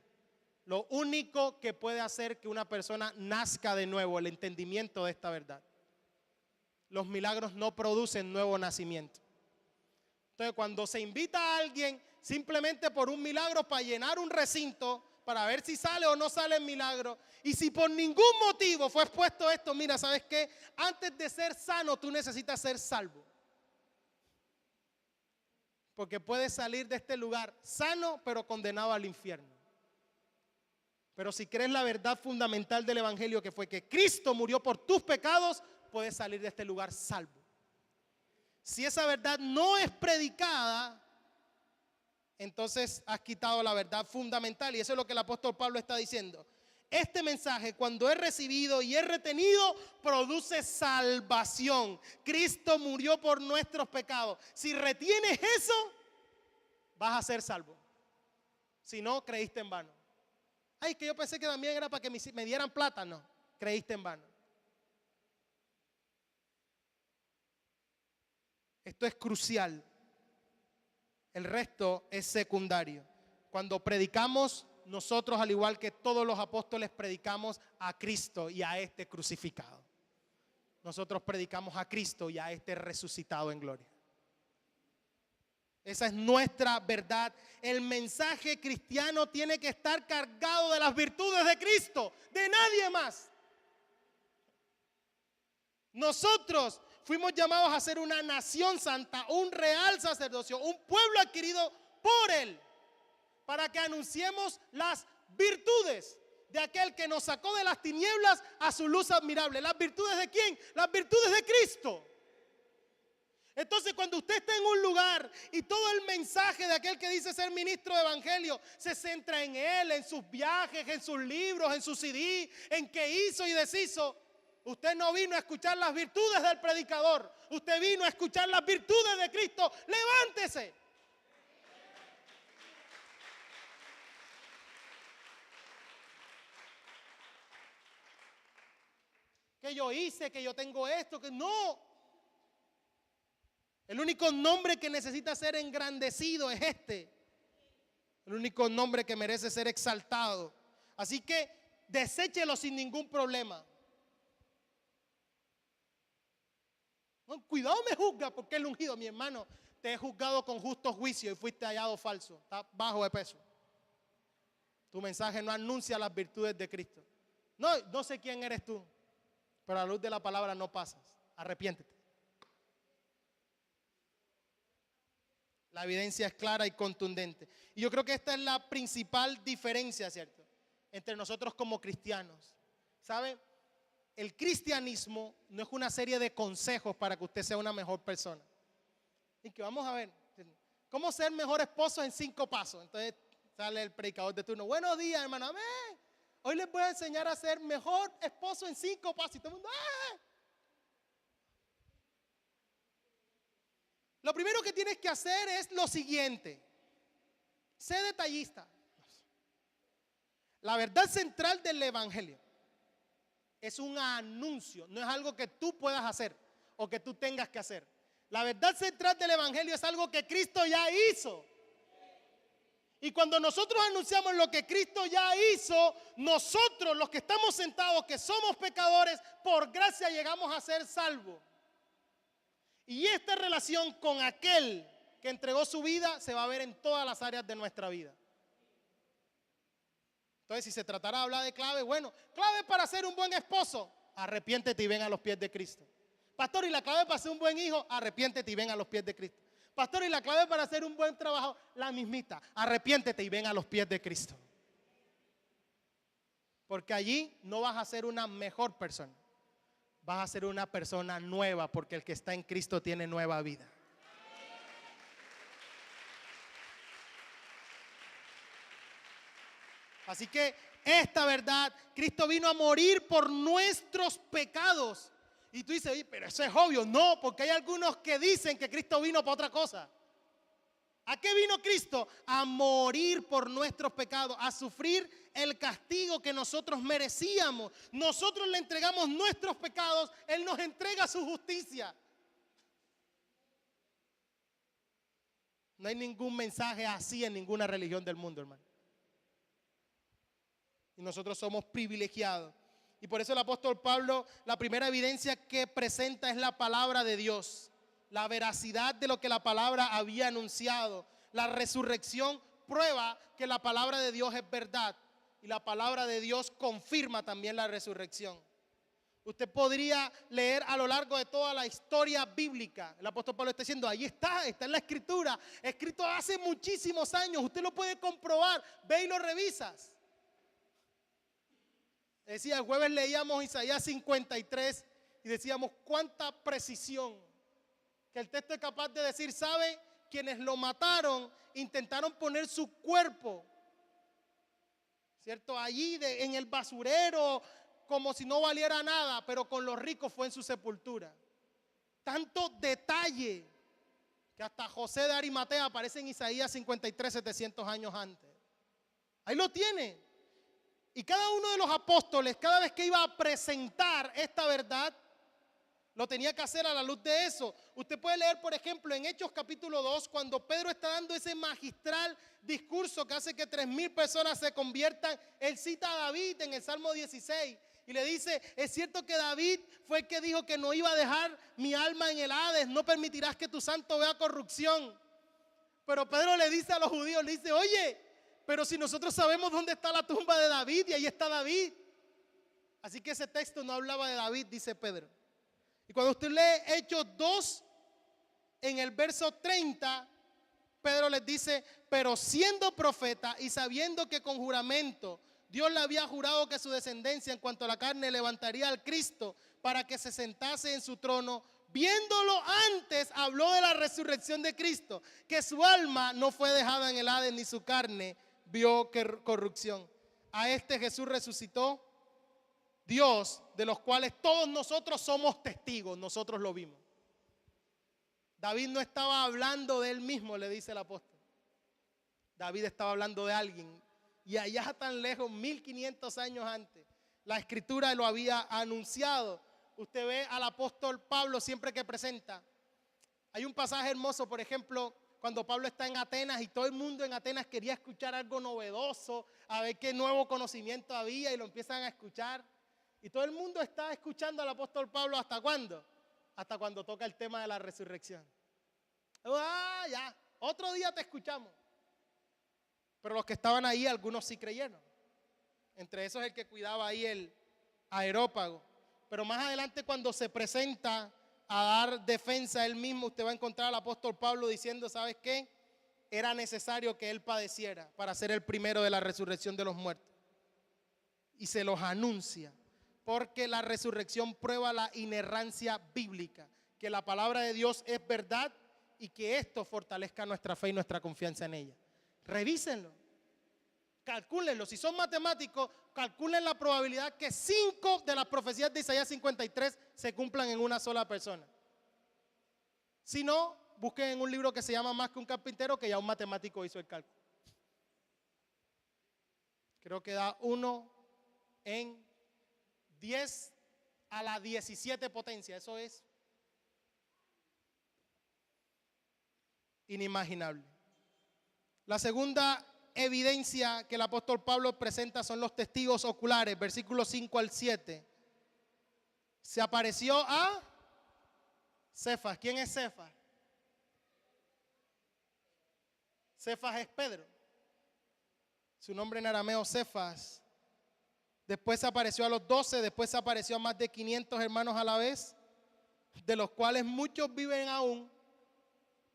Lo único que puede hacer que una persona nazca de nuevo, el entendimiento de esta verdad. Los milagros no producen nuevo nacimiento. Entonces, cuando se invita a alguien simplemente por un milagro para llenar un recinto, para ver si sale o no sale el milagro, y si por ningún motivo fue expuesto esto, mira, ¿sabes qué? Antes de ser sano, tú necesitas ser salvo. Porque puedes salir de este lugar sano, pero condenado al infierno. Pero si crees la verdad fundamental del evangelio, que fue que Cristo murió por tus pecados, puedes salir de este lugar salvo. Si esa verdad no es predicada, entonces has quitado la verdad fundamental. Y eso es lo que el apóstol Pablo está diciendo. Este mensaje, cuando es recibido y es retenido, produce salvación. Cristo murió por nuestros pecados. Si retienes eso, vas a ser salvo. Si no, creíste en vano. Ay, que yo pensé que también era para que me dieran plata. No, creíste en vano. Esto es crucial. El resto es secundario. Cuando predicamos, nosotros, al igual que todos los apóstoles, predicamos a Cristo y a este crucificado. Nosotros predicamos a Cristo y a este resucitado en gloria. Esa es nuestra verdad. El mensaje cristiano tiene que estar cargado de las virtudes de Cristo, de nadie más. Nosotros fuimos llamados a ser una nación santa, un real sacerdocio, un pueblo adquirido por Él, para que anunciemos las virtudes de aquel que nos sacó de las tinieblas a su luz admirable. ¿Las virtudes de quién? Las virtudes de Cristo. Entonces, cuando usted está en un lugar y todo el mensaje de aquel que dice ser ministro de evangelio se centra en él, en sus viajes, en sus libros, en sus CD, en qué hizo y deshizo, Usted no vino a escuchar las virtudes del predicador. Usted vino a escuchar las virtudes de Cristo. Levántese. Que yo hice, que yo tengo esto, que no. El único nombre que necesita ser engrandecido es este. El único nombre que merece ser exaltado. Así que deséchelo sin ningún problema. No, cuidado, me juzga porque el ungido, mi hermano, te he juzgado con justo juicio y fuiste hallado falso. Está bajo de peso. Tu mensaje no anuncia las virtudes de Cristo. No sé quién eres tú, pero a la luz de la palabra no pasas. Arrepiéntete. La evidencia es clara y contundente. Y yo creo que esta es la principal diferencia, ¿cierto?, entre nosotros como cristianos. ¿Sabe? El cristianismo no es una serie de consejos para que usted sea una mejor persona. Y que vamos a ver, ¿cómo ser mejor esposo en 5 pasos? Entonces sale el predicador de turno. Buenos días, hermano. Amén. Hoy les voy a enseñar a ser mejor esposo en 5 pasos. Y todo el mundo, ¡ah! Lo primero que tienes que hacer es lo siguiente. Sé detallista. La verdad central del evangelio es un anuncio, no es algo que tú puedas hacer o que tú tengas que hacer. La verdad central del evangelio es algo que Cristo ya hizo. Y cuando nosotros anunciamos lo que Cristo ya hizo, nosotros los que estamos sentados, que somos pecadores, por gracia llegamos a ser salvos. Y esta relación con aquel que entregó su vida se va a ver en todas las áreas de nuestra vida. Entonces, si se tratara de hablar de clave, bueno, clave para ser un buen esposo, arrepiéntete y ven a los pies de Cristo. Pastor, ¿y la clave para ser un buen hijo? Arrepiéntete y ven a los pies de Cristo. Pastor, ¿y la clave para hacer un buen trabajo? La mismita, arrepiéntete y ven a los pies de Cristo. Porque allí no vas a ser una mejor persona, vas a ser una persona nueva, porque el que está en Cristo tiene nueva vida. Así que esta verdad, Cristo vino a morir por nuestros pecados. Y tú dices, pero eso es obvio. No, porque hay algunos que dicen que Cristo vino para otra cosa. ¿A qué vino Cristo? A morir por nuestros pecados, a sufrir el castigo que nosotros merecíamos. Nosotros le entregamos nuestros pecados, Él nos entrega su justicia. No hay ningún mensaje así en ninguna religión del mundo, hermano. Y nosotros somos privilegiados. Y por eso el apóstol Pablo, la primera evidencia que presenta es la palabra de Dios. La veracidad de lo que la palabra había anunciado. La resurrección prueba que la palabra de Dios es verdad. Y la palabra de Dios confirma también la resurrección. Usted podría leer a lo largo de toda la historia bíblica. El apóstol Pablo está diciendo, ahí está en la escritura. Escrito hace muchísimos años. Usted lo puede comprobar. Ve y lo revisas. Decía, el jueves leíamos Isaías 53 y decíamos cuánta precisión que el texto es capaz de decir. ¿Sabe? Quienes lo mataron intentaron poner su cuerpo, ¿cierto?, allí en el basurero, como si no valiera nada, pero con los ricos fue en su sepultura. Tanto detalle que hasta José de Arimatea aparece en Isaías 53, 700 años antes. Ahí lo tiene. Y cada uno de los apóstoles, cada vez que iba a presentar esta verdad, lo tenía que hacer a la luz de eso. Usted puede leer, por ejemplo, en Hechos capítulo 2, cuando Pedro está dando ese magistral discurso que hace que 3,000 personas se conviertan. Él cita a David en el Salmo 16 y le dice, es cierto que David fue el que dijo que no iba a dejar mi alma en el Hades, no permitirás que tu santo vea corrupción. Pero Pedro le dice a los judíos, le dice, oye, pero si nosotros sabemos dónde está la tumba de David y ahí está David. Así que ese texto no hablaba de David, dice Pedro. Y cuando usted lee Hechos 2, en el verso 30, Pedro les dice, pero siendo profeta y sabiendo que con juramento Dios le había jurado que su descendencia en cuanto a la carne levantaría al Cristo para que se sentase en su trono, viéndolo antes habló de la resurrección de Cristo, que su alma no fue dejada en el Hades ni su carne vio corrupción. A este Jesús resucitó Dios, de los cuales todos nosotros somos testigos, nosotros lo vimos. David no estaba hablando de él mismo, le dice el apóstol. David estaba hablando de alguien. Y allá tan lejos, 1500 años antes, la escritura lo había anunciado. Usted ve al apóstol Pablo siempre que presenta. Hay un pasaje hermoso, por ejemplo, cuando Pablo está en Atenas y todo el mundo en Atenas quería escuchar algo novedoso, a ver qué nuevo conocimiento había, y lo empiezan a escuchar. Y todo el mundo está escuchando al apóstol Pablo, ¿hasta cuándo? Hasta cuando toca el tema de la resurrección. Ah, ya, otro día te escuchamos. Pero los que estaban ahí, algunos sí creyeron. Entre esos el que cuidaba ahí el Areópago. Pero más adelante, cuando se presenta a dar defensa a él mismo, usted va a encontrar al apóstol Pablo diciendo, ¿sabes qué? Era necesario que él padeciera para ser el primero de la resurrección de los muertos. Y se los anuncia, porque la resurrección prueba la inerrancia bíblica, que la palabra de Dios es verdad y que esto fortalezca nuestra fe y nuestra confianza en ella. Revísenlo, calcúlenlo. Si son matemáticos, calculen la probabilidad que 5 de las profecías de Isaías 53 se cumplan en una sola persona. Si no, busquen en un libro que se llama Más que un carpintero, que ya un matemático hizo el cálculo. Creo que da 1 en 10 a la 17 potencia. Eso es inimaginable. La segunda evidencia que el apóstol Pablo presenta son los testigos oculares, versículos 5 al 7. Se apareció a Cefas. ¿Quién es Cefas? Cefas es Pedro. Su nombre en arameo, Cefas. Después se apareció a los 12, después se apareció a más de 500 hermanos a la vez, de los cuales muchos viven aún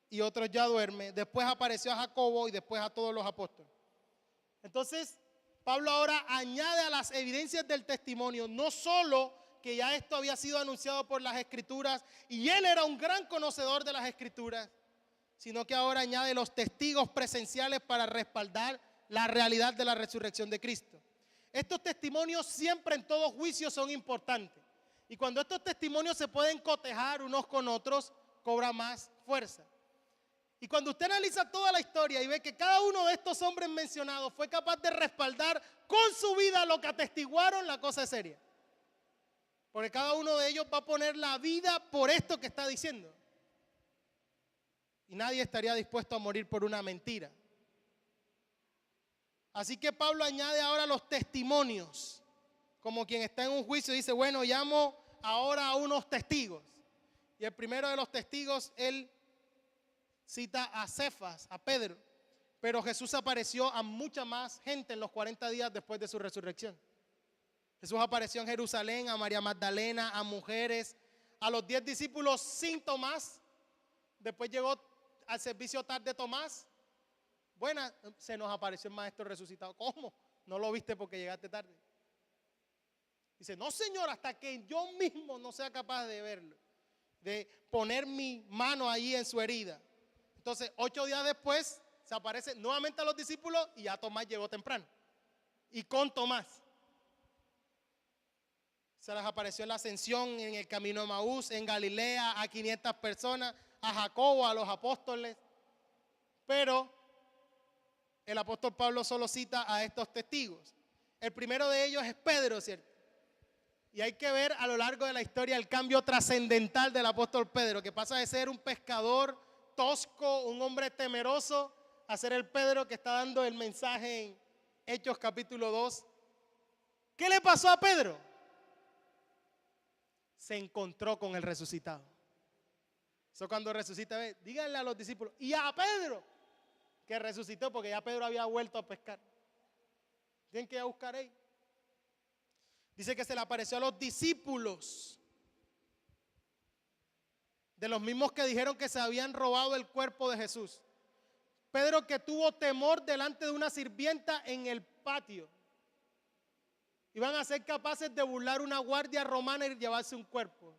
y otros ya duermen. Después apareció a Jacobo y después a todos los apóstoles. Entonces, Pablo ahora añade a las evidencias del testimonio, no solo que ya esto había sido anunciado por las escrituras y él era un gran conocedor de las escrituras, sino que ahora añade los testigos presenciales para respaldar la realidad de la resurrección de Cristo. Estos testimonios siempre en todo juicio son importantes. Y cuando estos testimonios se pueden cotejar unos con otros, cobra más fuerza. Y cuando usted analiza toda la historia y ve que cada uno de estos hombres mencionados fue capaz de respaldar con su vida lo que atestiguaron, la cosa es seria. Porque cada uno de ellos va a poner la vida por esto que está diciendo. Y nadie estaría dispuesto a morir por una mentira. Así que Pablo añade ahora los testimonios, como quien está en un juicio y dice, bueno, llamo ahora a unos testigos. Y el primero de los testigos, él cita a Cefas, a Pedro, pero Jesús apareció a mucha más gente en los 40 días después de su resurrección. Jesús apareció en Jerusalén, a María Magdalena, a mujeres, a los 10 discípulos sin Tomás. Después llegó al servicio tarde Tomás. Buena, se nos apareció el maestro resucitado. ¿Cómo? No lo viste porque llegaste tarde. Dice, no Señor, hasta que yo mismo no sea capaz de verlo, de poner mi mano allí en su herida. Entonces, 8 días después, se aparece nuevamente a los discípulos y ya Tomás llegó temprano. Y con Tomás. Se les apareció en la ascensión, en el camino de Maús, en Galilea, a 500 personas, a Jacobo, a los apóstoles. Pero el apóstol Pablo solo cita a estos testigos. El primero de ellos es Pedro, ¿cierto? Y hay que ver a lo largo de la historia el cambio trascendental del apóstol Pedro, que pasa de ser un pescador tosco, un hombre temeroso, a ser el Pedro que está dando el mensaje en Hechos capítulo 2. ¿Qué le pasó a Pedro? Se encontró con el resucitado. Eso cuando resucita, díganle a los discípulos, y a Pedro, que resucitó, porque ya Pedro había vuelto a pescar. Tienen que ir a buscar ahí. Dice que se le apareció a los discípulos, de los mismos que dijeron que se habían robado el cuerpo de Jesús. Pedro, que tuvo temor delante de una sirvienta en el patio. Iban a ser capaces de burlar una guardia romana y llevarse un cuerpo.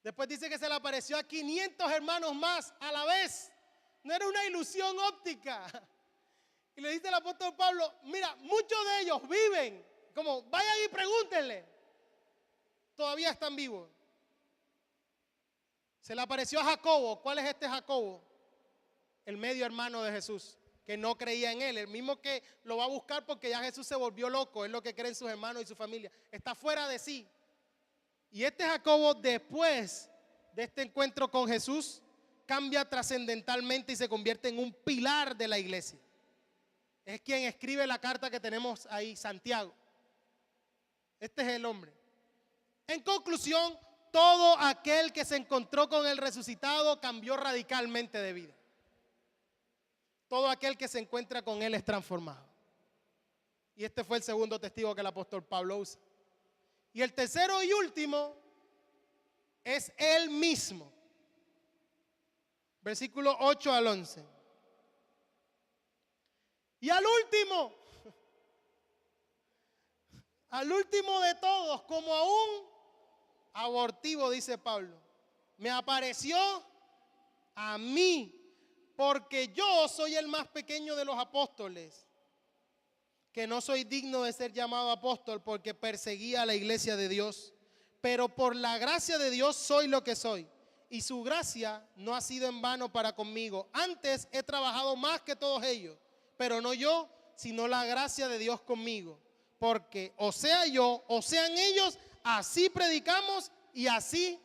Después dice que se le apareció a 500 hermanos más a la vez. No era una ilusión óptica. Y le dice el apóstol Pablo, mira, muchos de ellos viven, como vayan y pregúntenle, todavía están vivos. Se le apareció a Jacobo. ¿Cuál es este Jacobo? El medio hermano de Jesús, que no creía en él, el mismo que lo va a buscar porque ya Jesús se volvió loco, es lo que creen sus hermanos y su familia, está fuera de sí. Y este Jacobo, después de este encuentro con Jesús, cambia trascendentalmente y se convierte en un pilar de la iglesia. Es quien escribe la carta que tenemos ahí, Santiago. Este es el hombre. En conclusión, todo aquel que se encontró con el resucitado cambió radicalmente de vida. Todo aquel que se encuentra con él es transformado. Y este fue el segundo testigo que el apóstol Pablo usa. Y el tercero y último es él mismo. Versículo 8 al 11. Y al último de todos, como a un abortivo, dice Pablo, me apareció a mí, porque yo soy el más pequeño de los apóstoles, que no soy digno de ser llamado apóstol porque perseguía a la iglesia de Dios, pero por la gracia de Dios soy lo que soy, y su gracia no ha sido en vano para conmigo. Antes he trabajado más que todos ellos, pero no yo, sino la gracia de Dios conmigo, porque o sea yo, o sean ellos, así predicamos y así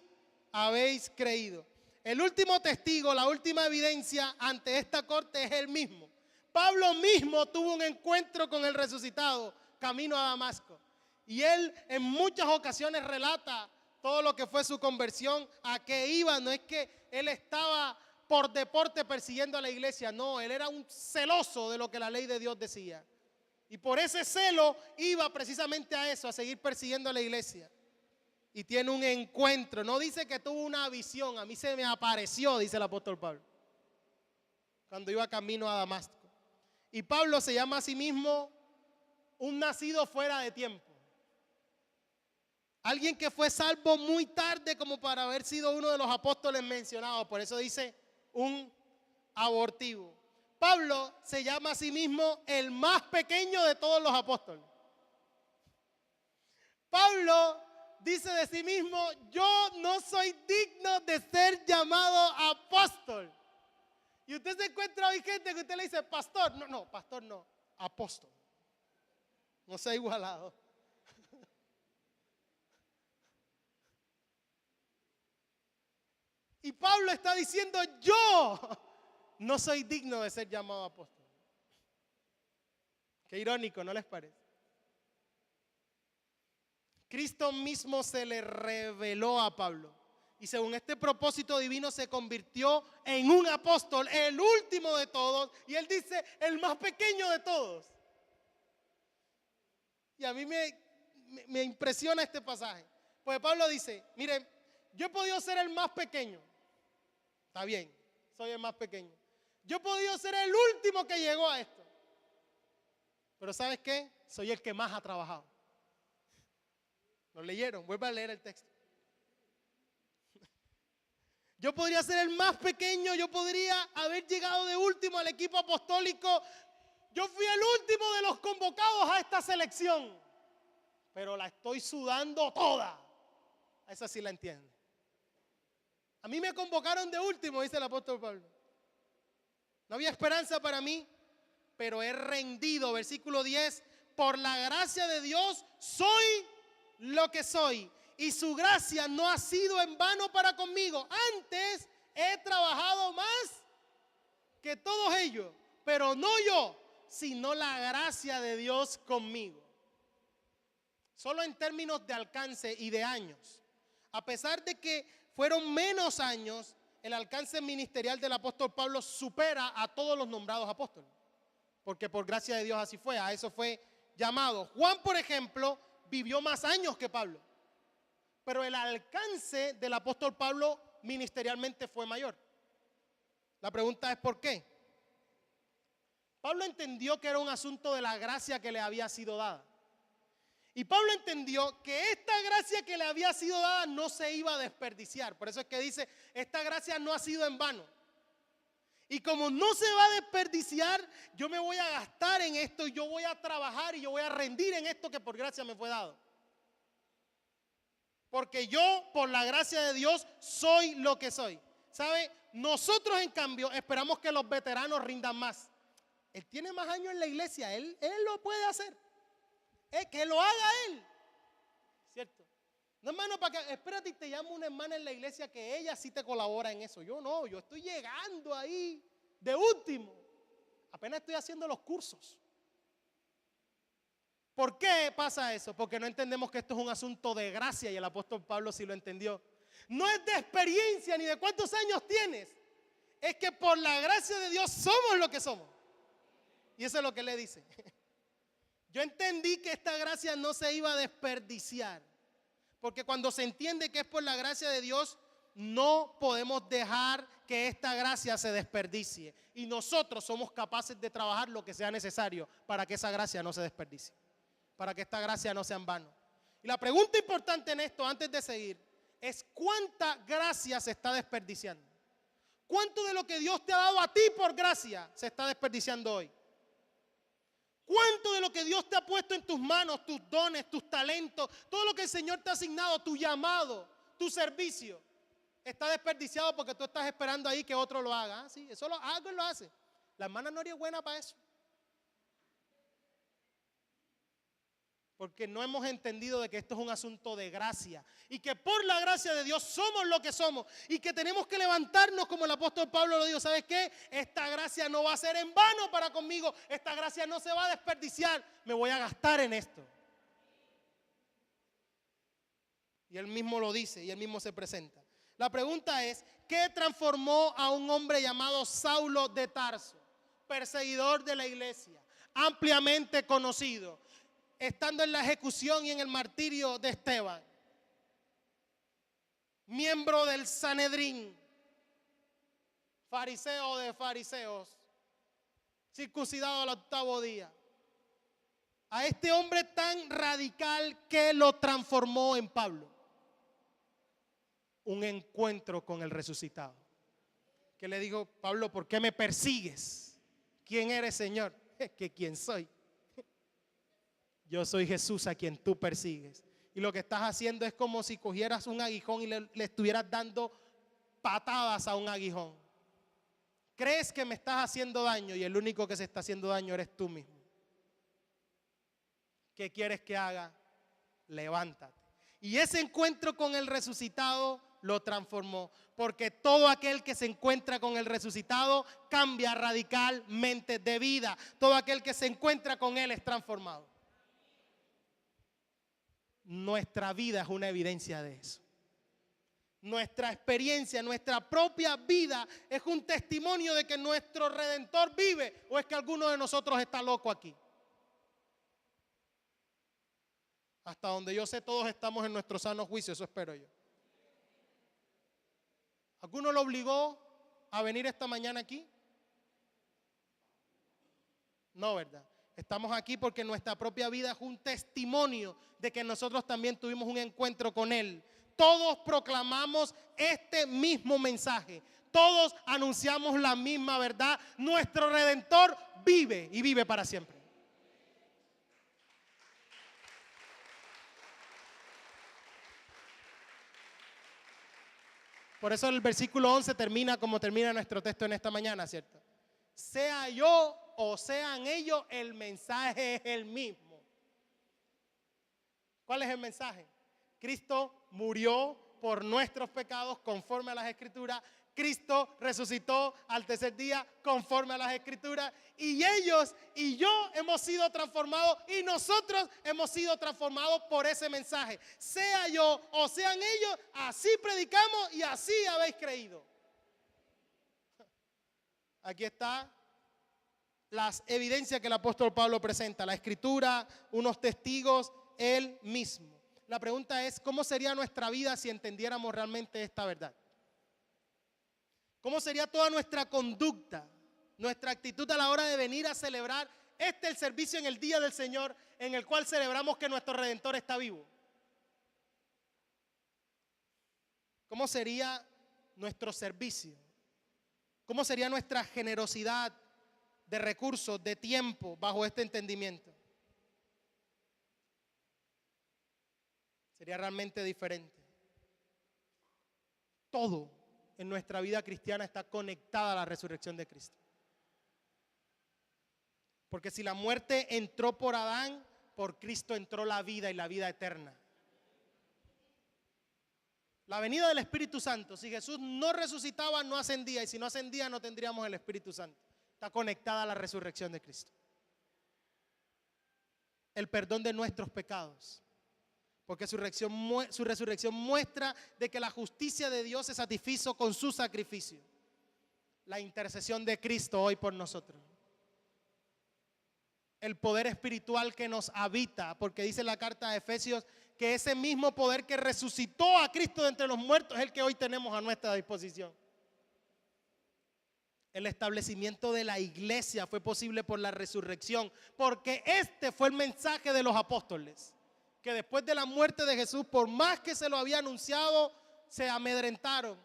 habéis creído. El último testigo, la última evidencia ante esta corte es él mismo. Pablo mismo tuvo un encuentro con el resucitado camino a Damasco. Y él en muchas ocasiones relata todo lo que fue su conversión, a qué iba. No es que él estaba por deporte persiguiendo a la iglesia, no, él era un celoso de lo que la ley de Dios decía. Y por ese celo iba precisamente a eso, a seguir persiguiendo a la iglesia. Y tiene un encuentro, no dice que tuvo una visión, a mí se me apareció, dice el apóstol Pablo, cuando iba camino a Damasco. Y Pablo se llama a sí mismo un nacido fuera de tiempo. Alguien que fue salvo muy tarde como para haber sido uno de los apóstoles mencionados, por eso dice un abortivo. Pablo se llama a sí mismo el más pequeño de todos los apóstoles. Pablo dice de sí mismo, yo no soy digno de ser llamado apóstol. Y usted se encuentra hoy gente que usted le dice, pastor. No, pastor no, apóstol. No sea igualado. Y Pablo está diciendo, yo no soy digno de ser llamado apóstol. Qué irónico, ¿no les parece? Cristo mismo se le reveló a Pablo. Y según este propósito divino se convirtió en un apóstol, el último de todos. Y él dice, el más pequeño de todos. Y a mí me impresiona este pasaje. Pues Pablo dice, miren, yo he podido ser el más pequeño. Está bien, soy el más pequeño. Yo he podido ser el último que llegó a esto. Pero ¿sabes qué? Soy el que más ha trabajado. ¿Lo leyeron? Vuelva a leer el texto. Yo podría ser el más pequeño, yo podría haber llegado de último al equipo apostólico. Yo fui el último de los convocados a esta selección. Pero la estoy sudando toda. Esa sí la entiende. A mí me convocaron de último, dice el apóstol Pablo. No había esperanza para mí, pero he rendido. Versículo 10, por la gracia de Dios soy lo que soy. Y su gracia no ha sido en vano para conmigo. Antes he trabajado más que todos ellos, pero no yo, sino la gracia de Dios conmigo. Solo en términos de alcance y de años. A pesar de que fueron menos años, el alcance ministerial del apóstol Pablo supera a todos los nombrados apóstoles. Porque por gracia de Dios así fue, a eso fue llamado. Juan, por ejemplo, vivió más años que Pablo. Pero el alcance del apóstol Pablo ministerialmente fue mayor. La pregunta es ¿por qué? Pablo entendió que era un asunto de la gracia que le había sido dada. Y Pablo entendió que esta gracia que le había sido dada no se iba a desperdiciar. Por eso es que dice, esta gracia no ha sido en vano. Y como no se va a desperdiciar, yo me voy a gastar en esto y yo voy a trabajar y yo voy a rendir en esto que por gracia me fue dado. Porque yo, por la gracia de Dios, soy lo que soy. ¿Sabe? Nosotros, en cambio, esperamos que los veteranos rindan más. Él tiene más años en la iglesia, él lo puede hacer. Que lo haga él. ¿Cierto? No, hermano, para que, espérate y te llamo una hermana en la iglesia que ella sí te colabora en eso. Yo no, yo estoy llegando ahí de último. Apenas estoy haciendo los cursos. ¿Por qué pasa eso? Porque no entendemos que esto es un asunto de gracia y el apóstol Pablo sí lo entendió. No es de experiencia ni de cuántos años tienes. Es que por la gracia de Dios somos lo que somos. Y eso es lo que le dice. Yo entendí que esta gracia no se iba a desperdiciar. Porque cuando se entiende que es por la gracia de Dios, no podemos dejar que esta gracia se desperdicie. Y nosotros somos capaces de trabajar lo que sea necesario para que esa gracia no se desperdicie. Para que esta gracia no sea en vano. Y la pregunta importante en esto, antes de seguir, es ¿cuánta gracia se está desperdiciando? ¿Cuánto de lo que Dios te ha dado a ti por gracia se está desperdiciando hoy? ¿Cuánto de lo que Dios te ha puesto en tus manos, tus dones, tus talentos, todo lo que el Señor te ha asignado, tu llamado, tu servicio, está desperdiciado porque tú estás esperando ahí que otro lo haga? ¿Ah? Sí, eso alguien lo hace. La hermana Nori es buena para eso. Porque no hemos entendido de que esto es un asunto de gracia y que por la gracia de Dios somos lo que somos y que tenemos que levantarnos como el apóstol Pablo lo dijo. ¿Sabes qué? Esta gracia no va a ser en vano para conmigo, esta gracia no se va a desperdiciar, me voy a gastar en esto. Y él mismo lo dice y él mismo se presenta. La pregunta es, ¿qué transformó a un hombre llamado Saulo de Tarso, perseguidor de la iglesia, ampliamente conocido, estando en la ejecución y en el martirio de Esteban, miembro del Sanedrín, fariseo de fariseos, circuncidado al 8º día? A este hombre tan radical, que lo transformó en Pablo? Un encuentro con el resucitado. Que le dijo: Pablo, ¿por qué me persigues? ¿Quién eres, Señor? ¿Que quién soy? Yo soy Jesús a quien tú persigues. Y lo que estás haciendo es como si cogieras un aguijón y le estuvieras dando patadas a un aguijón. Crees que me estás haciendo daño y el único que se está haciendo daño eres tú mismo. ¿Qué quieres que haga? Levántate. Y ese encuentro con el resucitado lo transformó. Porque todo aquel que se encuentra con el resucitado cambia radicalmente de vida. Todo aquel que se encuentra con él es transformado. Nuestra vida es una evidencia de eso. Nuestra experiencia, nuestra propia vida es un testimonio de que nuestro Redentor vive, o es que alguno de nosotros está loco aquí. Hasta donde yo sé, todos estamos en nuestro sano juicio, eso espero yo. ¿Alguno lo obligó a venir esta mañana aquí? No, ¿verdad? Estamos aquí porque nuestra propia vida es un testimonio de que nosotros también tuvimos un encuentro con Él. Todos proclamamos este mismo mensaje. Todos anunciamos la misma verdad. Nuestro Redentor vive y vive para siempre. Por eso el versículo 11 termina como termina nuestro texto en esta mañana, ¿cierto? Sea yo o sean ellos, el mensaje es el mismo. ¿Cuál es el mensaje? Cristo murió por nuestros pecados conforme a las Escrituras. Cristo resucitó al 3er día conforme a las Escrituras. Y ellos y yo hemos sido transformados y nosotros hemos sido transformados por ese mensaje. Sea yo o sean ellos, así predicamos y así habéis creído. Aquí está las evidencias que el apóstol Pablo presenta, la Escritura, unos testigos, él mismo. La pregunta es, ¿cómo sería nuestra vida si entendiéramos realmente esta verdad? ¿Cómo sería toda nuestra conducta, nuestra actitud a la hora de venir a celebrar el servicio en el día del Señor, en el cual celebramos que nuestro Redentor está vivo? ¿Cómo sería nuestro servicio? ¿Cómo sería nuestra generosidad de recursos, de tiempo, bajo este entendimiento? Sería realmente diferente. Todo en nuestra vida cristiana está conectada a la resurrección de Cristo. Porque si la muerte entró por Adán, por Cristo entró la vida y la vida eterna. La venida del Espíritu Santo, si Jesús no resucitaba, no ascendía, y si no ascendía, no tendríamos el Espíritu Santo. Está conectada a la resurrección de Cristo. El perdón de nuestros pecados. Porque su resurrección muestra de que la justicia de Dios se satisfizo con su sacrificio. La intercesión de Cristo hoy por nosotros. El poder espiritual que nos habita, porque dice la carta de Efesios que ese mismo poder que resucitó a Cristo de entre los muertos es el que hoy tenemos a nuestra disposición. El establecimiento de la iglesia fue posible por la resurrección, porque este fue el mensaje de los apóstoles, que después de la muerte de Jesús, por más que se lo había anunciado, se amedrentaron,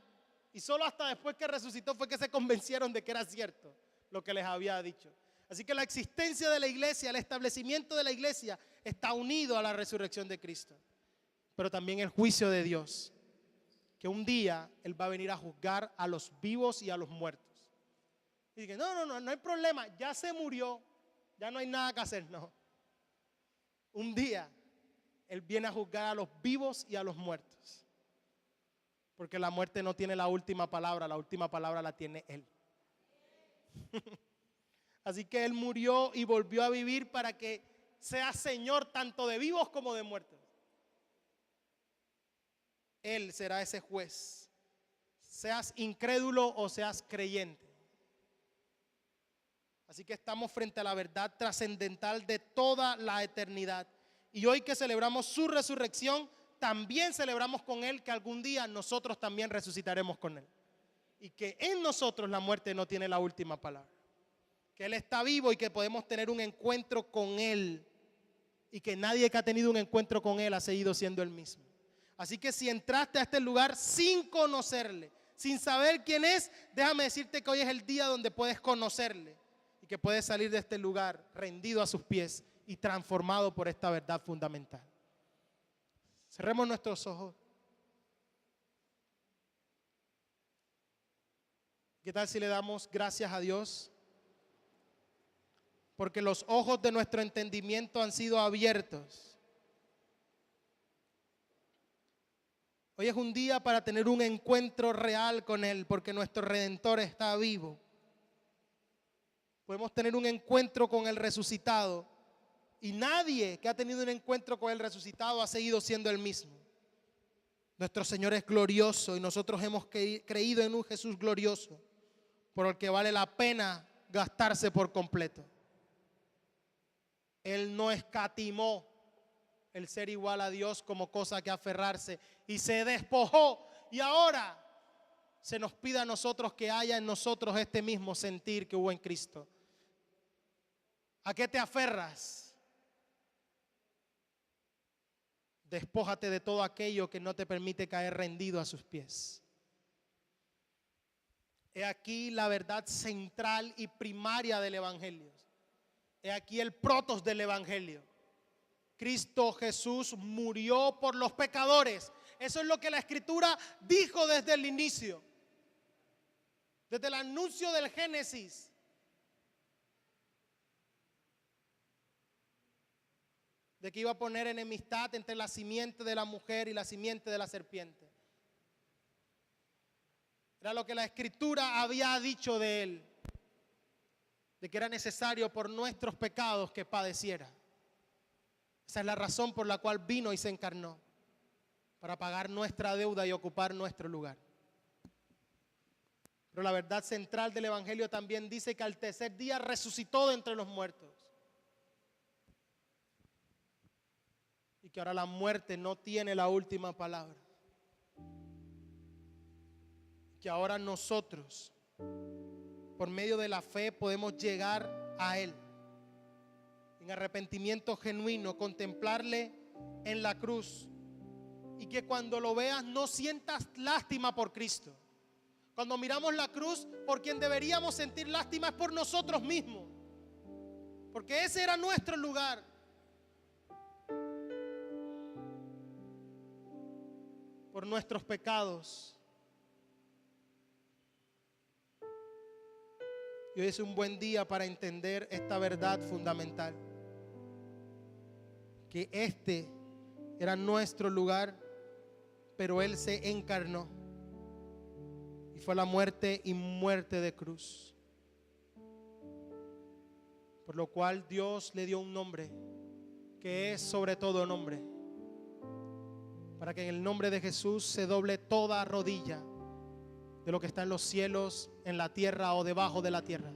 y solo hasta después que resucitó fue que se convencieron de que era cierto lo que les había dicho. Así que la existencia de la iglesia, el establecimiento de la iglesia está unido a la resurrección de Cristo. Pero también el juicio de Dios, que un día Él va a venir a juzgar a los vivos y a los muertos. Y dice, no hay problema, ya se murió, ya no hay nada que hacer, no. Un día Él viene a juzgar a los vivos y a los muertos. Porque la muerte no tiene la última palabra la tiene Él. Así que Él murió y volvió a vivir para que sea Señor tanto de vivos como de muertos. Él será ese juez, seas incrédulo o seas creyente. Así que estamos frente a la verdad trascendental de toda la eternidad. Y hoy que celebramos su resurrección, también celebramos con Él que algún día nosotros también resucitaremos con Él. Y que en nosotros la muerte no tiene la última palabra. Que Él está vivo y que podemos tener un encuentro con Él. Y que nadie que ha tenido un encuentro con Él ha seguido siendo el mismo. Así que si entraste a este lugar sin conocerle, sin saber quién es, déjame decirte que hoy es el día donde puedes conocerle. Y que puedes salir de este lugar rendido a sus pies y transformado por esta verdad fundamental. Cerremos nuestros ojos. ¿Qué tal si le damos gracias a Dios? Porque los ojos de nuestro entendimiento han sido abiertos. Hoy es un día para tener un encuentro real con Él, porque nuestro Redentor está vivo. Podemos tener un encuentro con el resucitado. Y nadie que ha tenido un encuentro con el resucitado ha seguido siendo el mismo. Nuestro Señor es glorioso y nosotros hemos creído en un Jesús glorioso, por el que vale la pena gastarse por completo. Él no escatimó el ser igual a Dios como cosa que aferrarse y se despojó. Y ahora se nos pide a nosotros que haya en nosotros este mismo sentir que hubo en Cristo. ¿A qué te aferras? Despójate de todo aquello que no te permite caer rendido a sus pies. He aquí la verdad central y primaria del Evangelio. He aquí el protos del Evangelio. Cristo Jesús murió por los pecadores. Eso es lo que la Escritura dijo desde el inicio. Desde el anuncio del Génesis. De que iba a poner enemistad entre la simiente de la mujer y la simiente de la serpiente. Era lo que la Escritura había dicho de Él. De que era necesario por nuestros pecados que padeciera. Esa es la razón por la cual vino y se encarnó. Para pagar nuestra deuda y ocupar nuestro lugar. Pero la verdad central del Evangelio también dice que al tercer día resucitó de entre los muertos. Y que ahora la muerte no tiene la última palabra. Que ahora nosotros, por medio de la fe, podemos llegar a Él. En arrepentimiento genuino, contemplarle en la cruz. Y que cuando lo veas no sientas lástima por Cristo. Cuando miramos la cruz, por quien deberíamos sentir lástima es por nosotros mismos, porque ese era nuestro lugar. Por nuestros pecados. Y hoy es un buen día para entender esta verdad fundamental, que este era nuestro lugar, pero Él se encarnó y fue a la muerte y muerte de cruz, por lo cual Dios le dio un nombre que es sobre todo nombre, para que en el nombre de Jesús se doble toda rodilla de lo que está en los cielos, en la tierra o debajo de la tierra,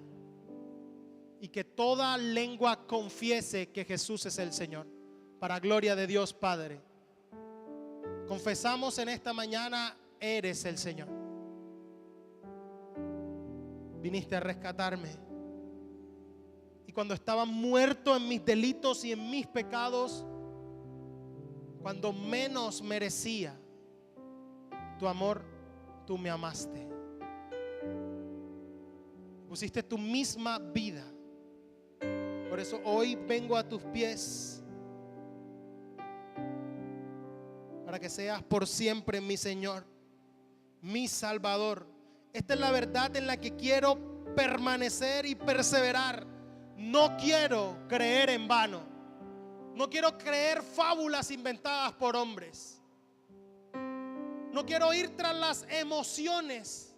y que toda lengua confiese que Jesús es el Señor, para gloria de Dios Padre. Confesamos en esta mañana: eres el Señor. Viniste a rescatarme, y cuando estaba muerto en mis delitos y en mis pecados, cuando menos merecía tu amor, tú me amaste. Pusiste tu misma vida. Por eso hoy vengo a tus pies, para que seas por siempre mi Señor, mi Salvador. Esta es la verdad en la que quiero permanecer y perseverar. No quiero creer en vano. No quiero creer fábulas inventadas por hombres. No quiero ir tras las emociones.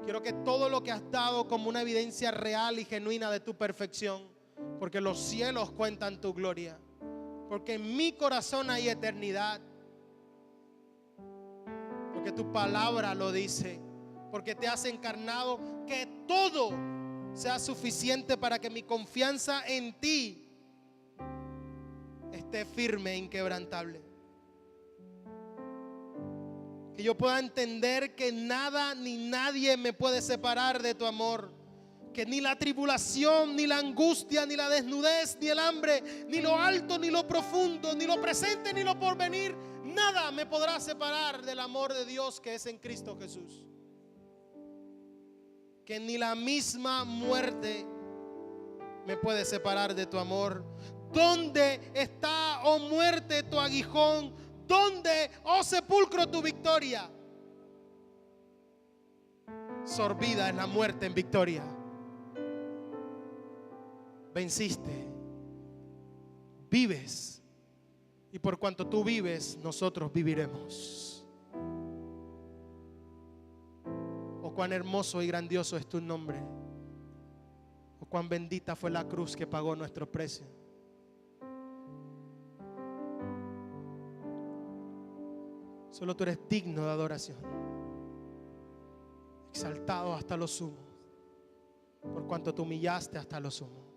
Quiero que todo lo que has dado como una evidencia real y genuina de tu perfección, porque los cielos cuentan tu gloria, porque en mi corazón hay eternidad, porque tu palabra lo dice, porque te has encarnado, que todo sea suficiente para que mi confianza en ti esté firme e inquebrantable. Que yo pueda entender que nada ni nadie me puede separar de tu amor. Que ni la tribulación, ni la angustia, ni la desnudez, ni el hambre, ni lo alto, ni lo profundo, ni lo presente, ni lo porvenir, nada me podrá separar del amor de Dios que es en Cristo Jesús. Que ni la misma muerte me puede separar de tu amor. ¿Dónde está, oh muerte, tu aguijón? ¿Dónde, oh sepulcro, tu victoria? Sorbida es la muerte en victoria. Venciste, vives, y por cuanto tú vives, nosotros viviremos. Oh, cuán hermoso y grandioso es tu nombre. Oh, cuán bendita fue la cruz que pagó nuestro precio. Solo tú eres digno de adoración, exaltado hasta lo sumo, por cuanto te humillaste hasta lo sumo.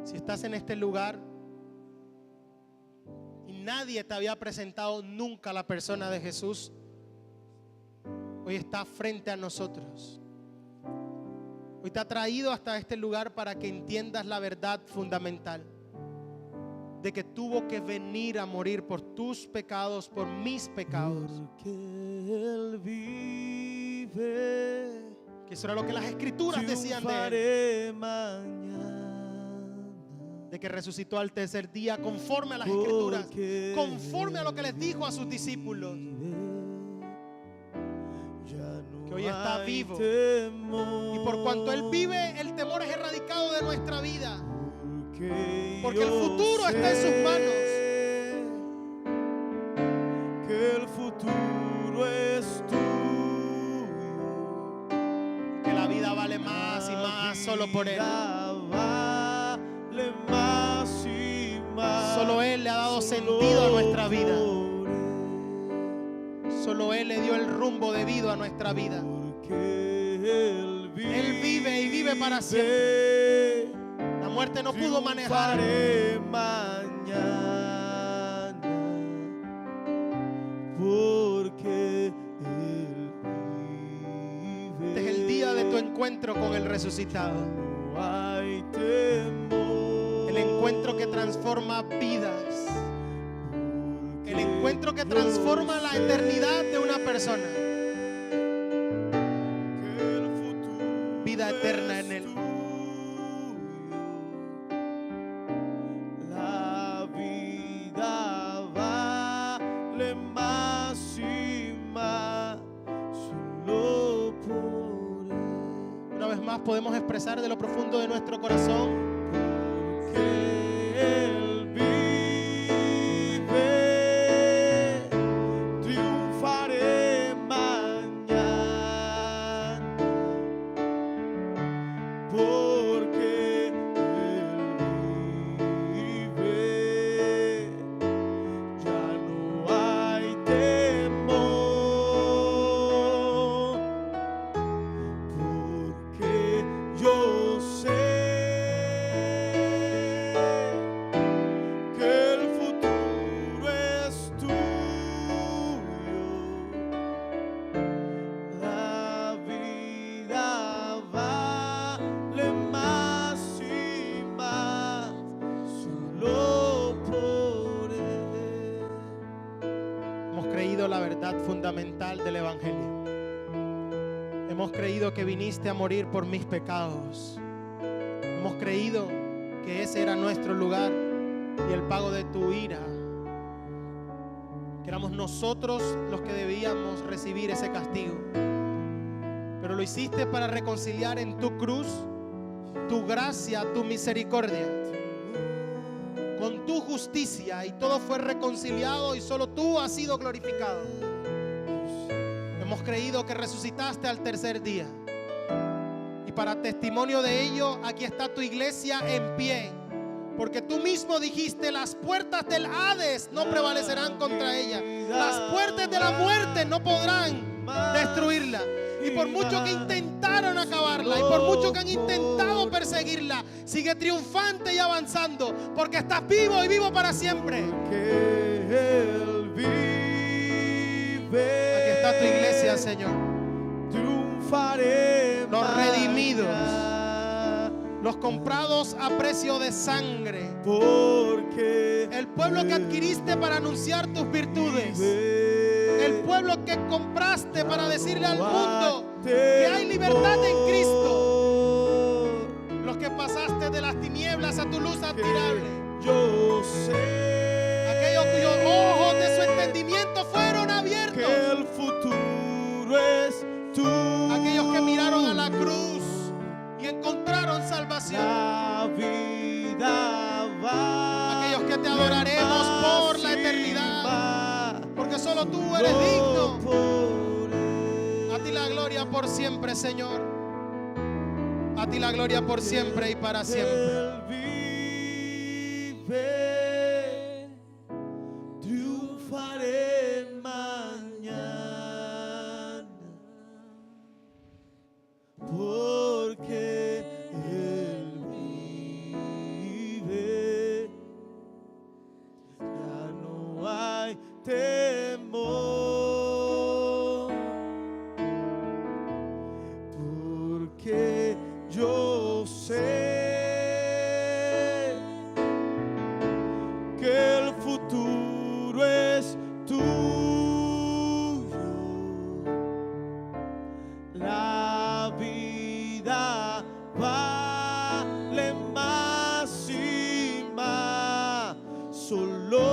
Si estás en este lugar y nadie te había presentado nunca a la persona de Jesús, hoy está frente a nosotros. Hoy te ha traído hasta este lugar para que entiendas la verdad fundamental de que tuvo que venir a morir por tus pecados, por mis pecados. Porque Él vive, que eso era lo que las escrituras decían de Él, de que resucitó al tercer día conforme a las escrituras, conforme a lo que les dijo a sus discípulos, que hoy está vivo, y por cuanto Él vive, el temor es erradicado de nuestra vida, porque el futuro está en sus manos. Que el futuro es tuyo, que la vida vale más y más solo por Él. Vale más y más. Solo Él le ha dado sentido a nuestra vida. Solo Él le dio el rumbo debido a nuestra vida. Él vive y vive para siempre. La muerte no pudo manejar. Mañana, porque Él vive. Este es el día de tu encuentro con el resucitado. No hay temor. El encuentro encuentro que transforma vidas. El encuentro que transforma la eternidad de una persona. Vida eterna en Él. La vida vale más y más solo por Él. Una vez más podemos expresar de lo profundo de nuestro corazón. Él vive, triunfaré mañana, porque Él vive, ya no hay temor, porque yo sé que el futuro es tuyo. La vida vale más y más solo por Él. Hemos creído la verdad fundamental del Evangelio. Hemos creído que viniste a morir por mis pecados. Hemos creído que ese era nuestro lugar y el pago de tu ira. Que éramos nosotros los que debíamos recibir ese castigo. Pero lo hiciste para reconciliar en tu cruz tu gracia, tu misericordia, con tu justicia, y todo fue reconciliado y solo tú has sido glorificado. Hemos creído que resucitaste al tercer día. Y para testimonio de ello, aquí está tu iglesia en pie. Porque tú mismo dijiste: las puertas del Hades no prevalecerán contra ella. Las puertas de la muerte no podrán destruirla. Y por mucho que intentaron acabarla, y por mucho que han intentado perseguirla, sigue triunfante y avanzando, porque estás vivo y vivo para siempre. Que Él vive. Aquí está tu iglesia, Señor. Triunfaré. Los redimidos, mañana, los comprados a precio de sangre, porque el pueblo que adquiriste para anunciar tus virtudes, el pueblo que compraste para decirle al mundo que hay libertad en Cristo, los que pasaste de las tinieblas a tu luz admirable, yo sé aquellos cuyos ojos de su entendimiento fueron abiertos, que el futuro es tuyo. aquellos que miraron a la cruz y encontraron salvación, La vida va, aquellos que te adoraremos por la eternidad, porque solo tú eres digno. A ti la gloria por siempre, Señor. A ti la gloria por siempre y para siempre. Él vive, triunfaré mañana, porque Él vive, ya no hay temor, porque yo sé que el futuro es tuyo. La vida vale más y más solo